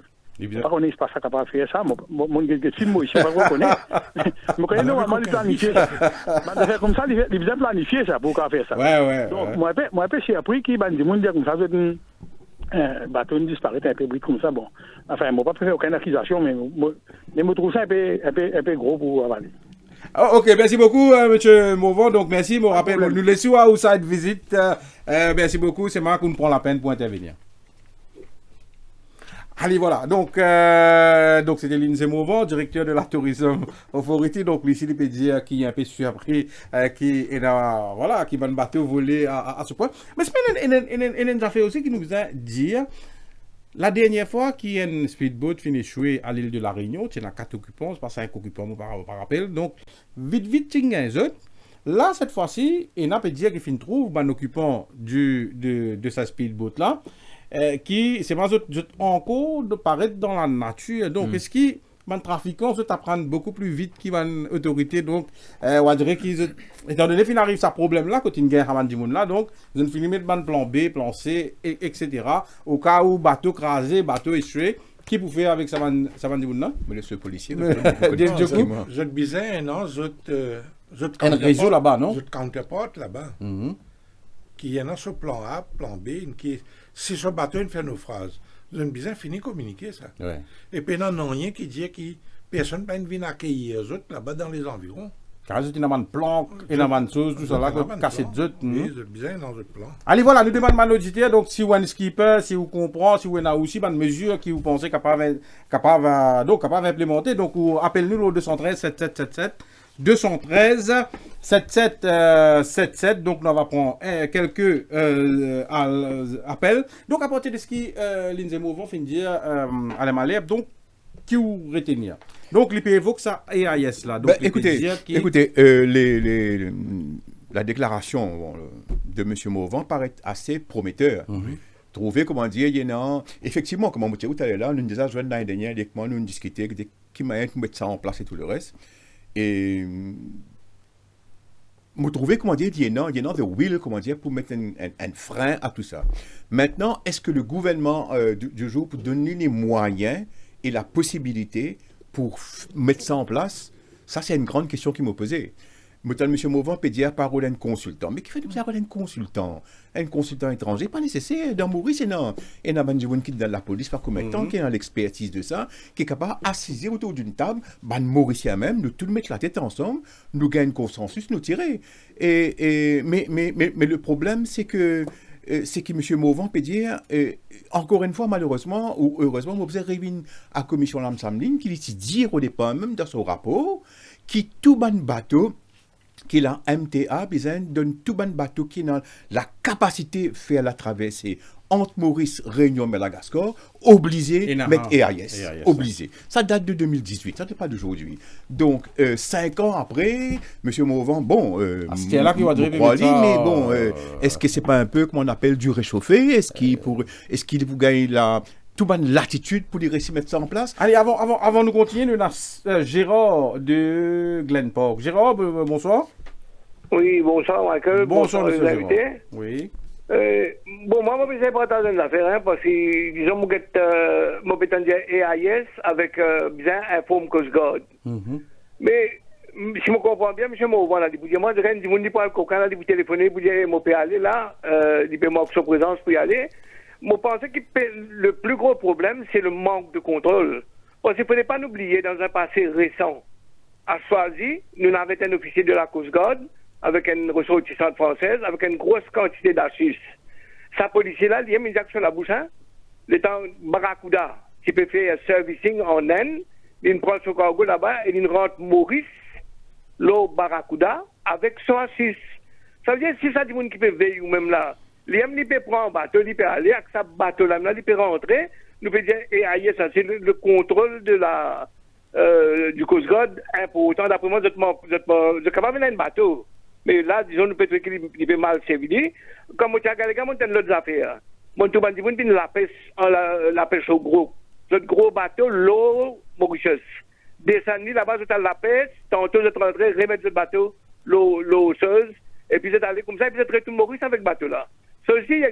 Par contre, c'est pas ça capable de faire ça. Mon film, moi, je ne sais pas reconnaître. Je connais normalement le planifier. Comme ça, il est bien planifié ça pour faire ça. Donc, moi, j'ai appris qu'il y a des gens qui comme ça, un bateau disparaît un peu comme ça. Bon, enfin, je n'ai pas fait aucune accusation, mais je trouve ça un peu gros pour avaler. Oh, ok, merci beaucoup, M. Mauvon. Donc, merci. Mon rappel, nous laissons à Outside Visit. Merci beaucoup. C'est moi qui nous prend la peine pour intervenir. Allez, voilà. Donc c'était Lindsay Mauvon, directeur de la Tourism Authority. Donc, ici, il peut dire qui est un peu surpris, qui est là, voilà, qui va un bateau voler à ce point. Mais c'est une affaire aussi qui nous a dit, la dernière fois qu'il y a un speedboat fini échoué à l'île de la Réunion, il y a 4 occupants, c'est pas 5 occupants, par rappel. Donc, vite, il y a un autre. Là, cette fois-ci, il y a peut dire qu'il finit trouve un occupant de ce speedboat-là. Qui c'est pas encore de paraître dans la nature. Donc, est-ce que les trafiquants se apprendre beaucoup plus vite qu'il va une autorité? Donc, on dirait qu'ils, étant donné qu'il arrive ce problème-là, quand il y a une guerre à là, donc, ils ont fini de mettre plan B, plan C, etc. Au cas où bateau crasé, bateau échoué, qui peut faire avec ça va là? Mais le policier. Je te disais, non, un réseau là-bas, non? Je te counterpart là-bas. Qui y en a sur plan A, plan B, qui si ce bateau fait naufrage, je ne bien fini de communiquer ça. Ouais. Et puis il n'y a rien qui dit que personne ne vient accueillir les autres là-bas dans les environs. Car il y a une planque, il y a une chose, tout ça là, casser des autres. Oui, c'est bien dans le plan. Allez, voilà, nous demandons à nos auditeurs, donc si vous êtes un skipper, si vous comprenez, si vous avez aussi une mesure qui vous pensez capable d'implémenter, donc appelez-nous au 213 7777. 213 7777. Donc, on va prendre quelques appels. Donc, à partir de ce qui Lindsay Mauvon fait dire à la Malève, donc, qui vous retenir? Donc, il peut évoquer ça EAS là. Donc, écoutez, la déclaration de M. Mauvon paraît assez prometteur. Trouver, comment dire, il y a effectivement, comme on dit tout à l'heure, nous déjà joué l'année dernière, nous discuté qui m'a de mettre ça en place et tout le reste. Et vous trouvez, comment dire, il y a the will, comment dire, pour mettre un frein à tout ça. Maintenant, est-ce que le gouvernement du jour pour donner les moyens et la possibilité pour mettre ça en place? Ça, c'est une grande question qui m'a posée. M. Mauvon peut dire parole à un consultant. Mais qui fait de parole à un consultant? Un consultant étranger, pas nécessaire. Dans Maurice, il y a un bandit qui est dans la police, par combien de temps, qui est dans l'expertise de ça, qui est capable d'assiser autour d'une table, ban Mauricien même, de tout mettre la tête ensemble, nous gagner un consensus, nous tirer. Mais le problème, c'est que M. Mauvon peut dire, encore une fois, malheureusement, ou heureusement, vous observez à la commission Lamsamling, qu'il est dit au départ, même dans son rapport, qui tout ban bateau, qui la MTA donne tout bon bateau qui a la capacité de faire la traversée entre Maurice, Réunion, Madagascar, obligé de mettre EAS. Obligé. Ça date de 2018, ça n'est pas d'aujourd'hui. Donc, 5 ans après, M. Mauvon, bon, c'est là qu'il va dire, mais bon, est-ce que c'est pas un peu, comme on appelle, du réchauffé? Est-ce qu'il vous gagne la tout bonne latitude pour les récits mettre ça en place? Allez, avant de continuer, nous avons Gérard de Glen Park. Gérard, bonsoir. Oui, bonsoir Michael. Bonsoir les invités. Oui. Bon, moi, je vais partager une affaire, parce que, disons, je vais dire EAS avec bien un forme Coast Guard. Mais, si je comprends bien, M. Mauvon, il dit, moi, je ne dis pas le coquin, il dit, téléphoner, il dit, je peux aller là, il peut m'offrir sa présence pour y aller. Je pense que le plus gros problème, c'est le manque de contrôle. Parce qu'il ne faudrait pas l'oublier, dans un passé récent, à Choisy, nous avons un officier de la Coast Guard, avec une ressortissante française, avec une grosse quantité d'archives. Sa policier-là, il y a une action sur la bouche, le temps Barracuda, qui peut faire servicing en Inde, il prend son cargo là-bas et il rentre Maurice, l'eau Barracuda, avec 106. Ça veut dire si ça dit qui peut veiller ou même là, il peut prendre un bateau, il peut aller avec sa bateau là, il peut rentrer, nous peut dire, et ailleurs, ça c'est le contrôle de la du Coast Guard important. D'après moi, vous êtes capable de un bateau. Mais là, disons, nous peut-être qu'il peut mal servir. Comme on a regardé, on a d'autres affaires. Mon tout bandit, on la pêche au gros. Le gros bateau, l'eau Mauritius. Descendre là-bas, vous avez la pêche, tantôt vous êtes rentré, remettre le bateau, l'eau osseuse, et puis vous êtes allé comme ça, et puis vous êtes retourné Maurice avec le bateau là. Ceci,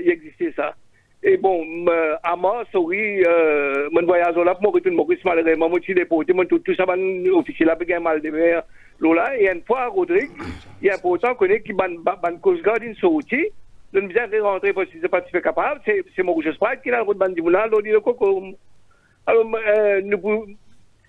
il existait ça. Et bon, à moi, sorry, mon voyage là, pour retourner Maurice, malheureusement, moi, je suis déporté, moi, tout ça, mon officier là, puis mal de mer, là, et une fois, Rodrigue, il est important qu'on ait qui ban Coast Guard une sortie, de nous dire rentrer parce que c'est pas tout capable, c'est Maurice Pride qui a le route bandimoula, l'on dit le coco. Alors, nous,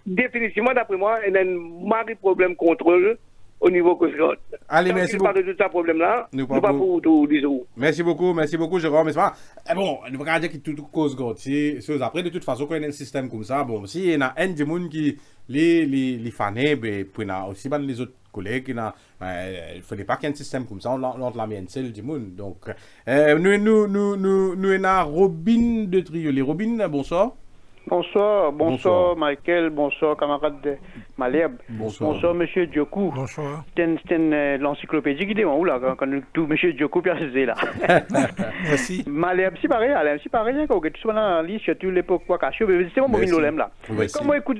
définitivement, d'après moi, il y a un mari problème contrôle au niveau Coast Guard. Allez, merci beaucoup. Pas de tout ce problème-là, nous pas pour tout, disons. Merci beaucoup, Jérôme. Mais c'est pas, bon, nous pas dire que tout Coast Guard, c'est après, de toute façon, quand il y a un système comme ça, bon, si il y a un des gens qui, les fans, ben, puis il y a aussi les autres collègues, il ne fallait pas qu'il y ait un système comme ça, on la mienne, c'est du monde. Donc, nous avons Robin de Triolet. Robin, bonsoir. Bonsoir Michael, bonsoir camarade de Malherbe. Bonsoir Monsieur Djokou. Bonsoir. C'est l'encyclopédie qui dit où là quand tout Monsieur Djokou pierre là. Merci. Malherbe si pareil, quand tu sois dans la liste surtout l'époque quoi caché, c'est mon mobile l'olem là. Comment écoute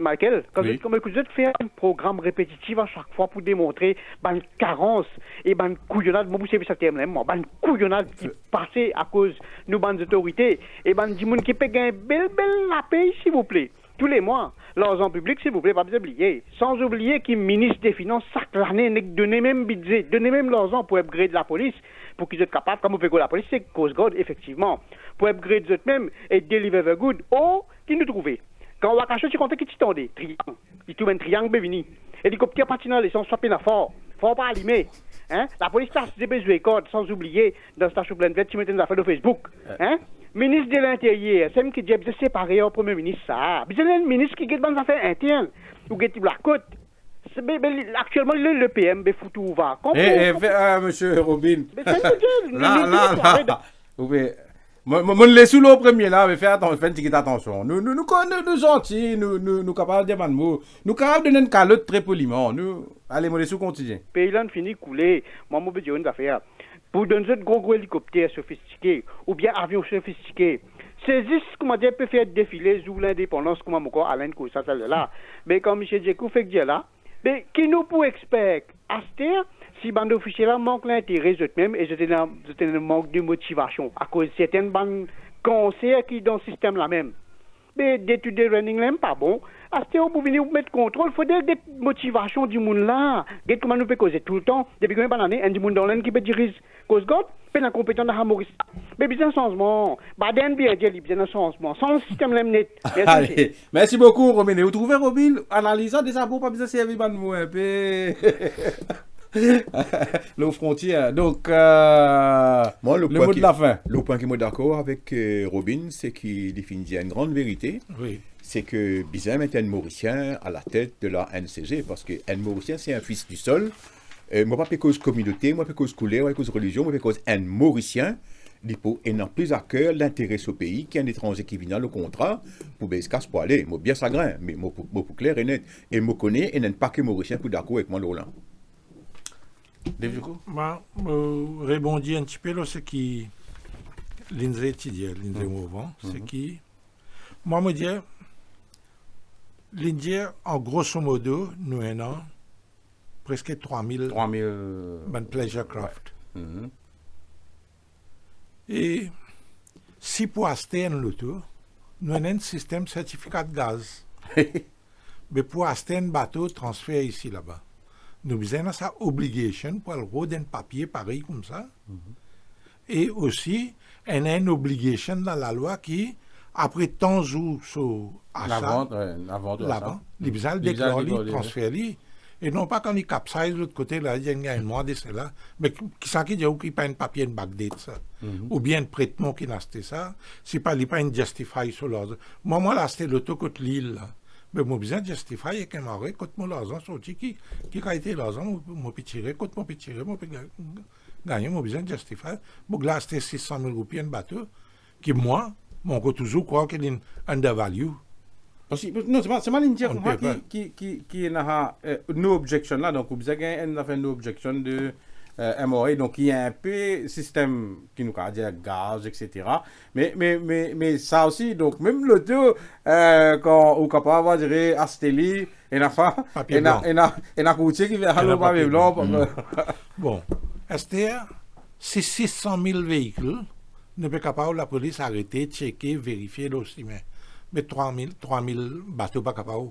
Michael, comment écoute faire un programme répétitif à chaque fois pour démontrer ban carence et ban couillonnade, moi vous savez ça terme moi, ban couillonnade qui passait à cause nous ban autorités et ban du monde qui paye un bel la paye, s'il vous plaît. Tous les mois. L'argent public, s'il vous plaît, pas vous oublier. Sans oublier qu'il ministre des Finances, chaque année, donner même budget, donner même l'argent pour upgrade la police, pour qu'ils soient capables, comme on fait la police, c'est Coast Guard, effectivement, pour upgrade eux-mêmes et deliver the good. Oh, qui nous trouvait. Quand on va cacher, tu comptes qui t'attendait. Triangle. Il trouve un triangle, bévini. Hélicoptère patinant, les sons swappés dans fort. Fort pas allumé. Hein? La police passe des besoins, sans oublier, dans Station Pleine Vête, tu mets des affaires de Facebook. Hein? Ministre de l'Intérieur, c'est qui dit que c'est séparé au Premier ministre, ça. C'est le ministre qui a des affaires internes, ou qui est la côte. Actuellement, le PM, il faut tout va. Monsieur Robin. Là. Moi, les sous l'eau premier là, mais fais attention. Nous connaissons, nous gentils, nous capables de dire mots. Nous capables de donner une calotte très poliment. Allez, moi, les sous quotidien. Pays là, fini couler. Moi, je veux dire une affaire. Pour donner un gros hélicoptère sophistiqué ou bien avion sophistiqué, saisissent, comment dire, peut faire défiler sous l'indépendance, comme encore Alain Koussa, là. Mais comme M. Djekou fait dire là, mais qui nous peut expect à ce terre, si bande officiers là manque l'intérêt eux-mêmes et c'était un manque de motivation à cause de certaines bandes conseillers qui dans le système là même. Mais d'études de running là pas bon. À ce temps, pour venir mettre contrôle, il faut des motivations du monde là. Regardez comment nous peut causer tout le temps. Depuis combien d'années, un du monde dans l'un qui peut diriger Coast Guard, peut être compétent dans Maurice. Mais bien un changement. Baden bien dit bien un changement. Sans le système là net. Allez, merci beaucoup Robin. Vous trouvez Robin analysant des abos pas besoin de servir ban moi un peu. Nos frontières. Donc, moi, le mot de la fin. Le point qui est d'accord avec Robin, c'est qu'il définit une grande vérité. Oui. C'est que Bizem est un Mauricien à la tête de la NCG, parce que un Mauricien, c'est un fils du sol. Moi, pas cause communauté, moi, pas cause couleur, moi, pas cause religion, moi, pas cause un Mauricien. Et non plus à cœur l'intérêt au pays, qui est un étranger qui vient dans le contrat, pour bien se casse pour aller. Moi, bien sagrin, mais moi, pour clair et net. Et moi, connais, et n'est pas que Mauricien pour d'accord avec moi, Roland. Moi, rebondir un petit peu là, c'est qui Lindsay Tidier, Lindsay Mouvant, c'est qui moi me dire l'Indien en grosso modo nous avons presque 3000 pleasure craft. Ouais. Et si pour acheter un loto, nous avons un système certificat de gaz. Mais pour acheter un bateau, transfert ici là-bas. Nous avons sa obligation pour le rôder un papier pareil comme ça. Et aussi, on a une obligation dans la loi qui, après tant de jours sur achat, la vente, les besoins de déclarer, transférer, Et non pas quand il capsize de l'autre côté, là, il y a une mois de cela, mais qui s'en qui dit qu'il pas un papier, une backdate, ça. Ou bien un prêtement qui n'a acheté ça, c'est pas, il pas une justify sur l'ordre. Moi, là, c'était l'auto côté l'île, là. Mais moi, besoin de justify, et qu'un maré, côté mon l'argent, sorti, qui a été l'argent, moi, puis tirer, côté moi, puis tirer, moi, puis gagner, moi, besoin de justify. Bon, là, c'était 600 000 roupies, un bateau, qui, moi, mon côté toujours croire qu'il est undervalue. Non, c'est mal dire qui n'a no objection là, donc vous avez fait no objection de MOA, donc il y a un peu système qui nous a dit gaz, etc. Mais ça aussi, donc même l'auto, quand on peut avoir dirait Asteli, et n'a coûté qui fait hallo papier blanc. Bon, STR, c'est 600 000 véhicules, ne peut pas la police arrêter, checker, vérifier aussi, mais 3 000 bateaux pas capables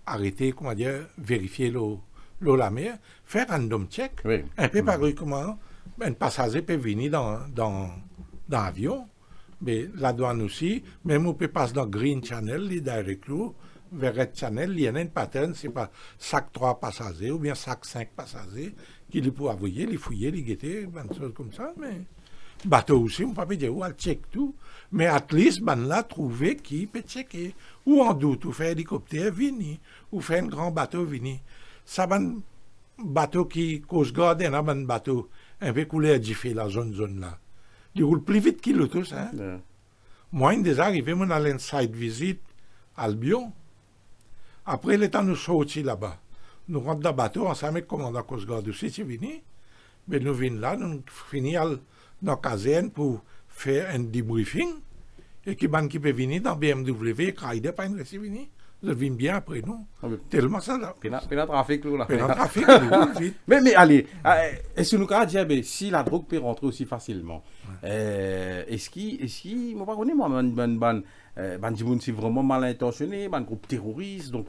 arrêter, comment dire, vérifier l'eau la mer, faire un random check, un peu pareil comment un passager peut venir dans l'avion, mais la douane aussi, même on peut passer dans Green Channel, les direct vers Red Channel, il y a un pattern, c'est pas sac 3 passagers ou bien sac 5 passagers qui les peut envoyer, les fouiller, les guetter, des choses comme ça, mais bateau aussi, on peut pas dire où elle check tout, mais at least, ben là, trouver qui peut checker. Ou en doute, ou faire hélicoptère, vini, ou faire un grand bateau, vini. Ça, ben, bateau qui, Coast Guard, un ben bateau, un peu couleur diffé, la zone là. Il roule plus vite qu'il le tous, hein. Yeah. Moi, il est déjà arrivé, on allait une site visite à Albion. Après, le temps nous sortis là-bas. Nous rentrons dans le bateau, ensemble avec le commandant Coast Guard aussi, c'est venu. Mais nous venons là, nous finissons dans la caserne pour faire un debriefing et qui peut venir dans BMW et Ryder pas une récit venir. Ils viennent bien après nous. Tellement ça là. Pénal trafic là. Pénal trafic vite. Mais allez, est-ce que nous avons dit si la drogue peut rentrer aussi facilement, est-ce qu'il moi pas connais moi ban c'est vraiment mal intentionné, ban groupe terroriste, donc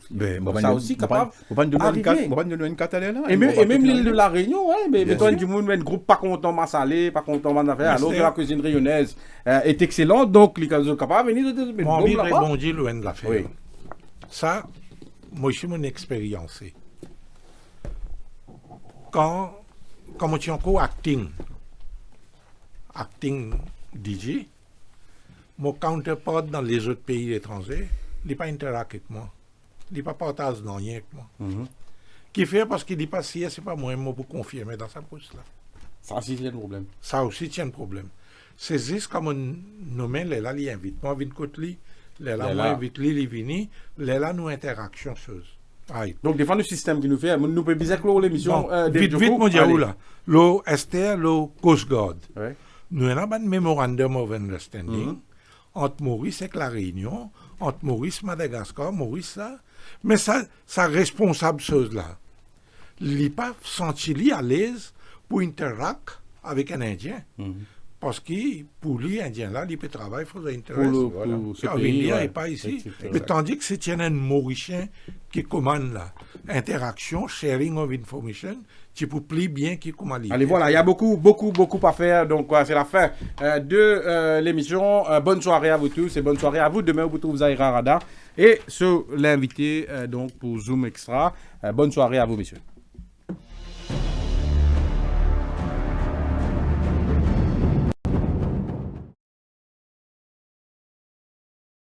ça aussi capable et même l'île de la Réunion, mais toi du monde un groupe pas content massalé, pas content man affaire, alors que la cuisine rayonnaise est excellente, donc les capables capable venir de moi envie rebondir loin de l'affaire. Ça, moi je suis mon expérience. Quand je suis encore acting DJ, mon counterpart dans les autres pays étrangers, il n'est pas interactif avec moi. Il n'est pas partage dans rien avec moi. Qui fait parce qu'il dit pas si c'est pas moi pour confirmer dans sa poste là. Ça aussi c'est un problème. Ça aussi c'est un problème. C'est juste comme on nomme les là, il invite moi vite côté lui, les là moi invite lui, il vient, les là nous interaction chose. Donc, défendre le système qui nous fait, nous pouvons bien clore l'émission. Vite, mon diable, là. Le STR, le Coast Guard. Nous avons un memorandum of understanding entre Maurice et la Réunion, entre Maurice, Madagascar, Maurice, ça. Mais ça responsable chose là. Il n'est pas senti à l'aise pour interagir avec un Indien. Parce que pour lui, Indien là, il peut travailler, il faut intéresser. Il n'est pas ici. Mais tandis que c'est un Mauricien qui commande là, interaction, sharing of information, tu peux plus bien qui commande. Allez, voilà, il y a beaucoup à faire. Donc, c'est la fin de l'émission. Bonne soirée à vous tous et bonne soirée à vous. Demain, vous trouvez Zaira Radar et sur l'invité donc pour Zoom Extra. Bonne soirée à vous, messieurs.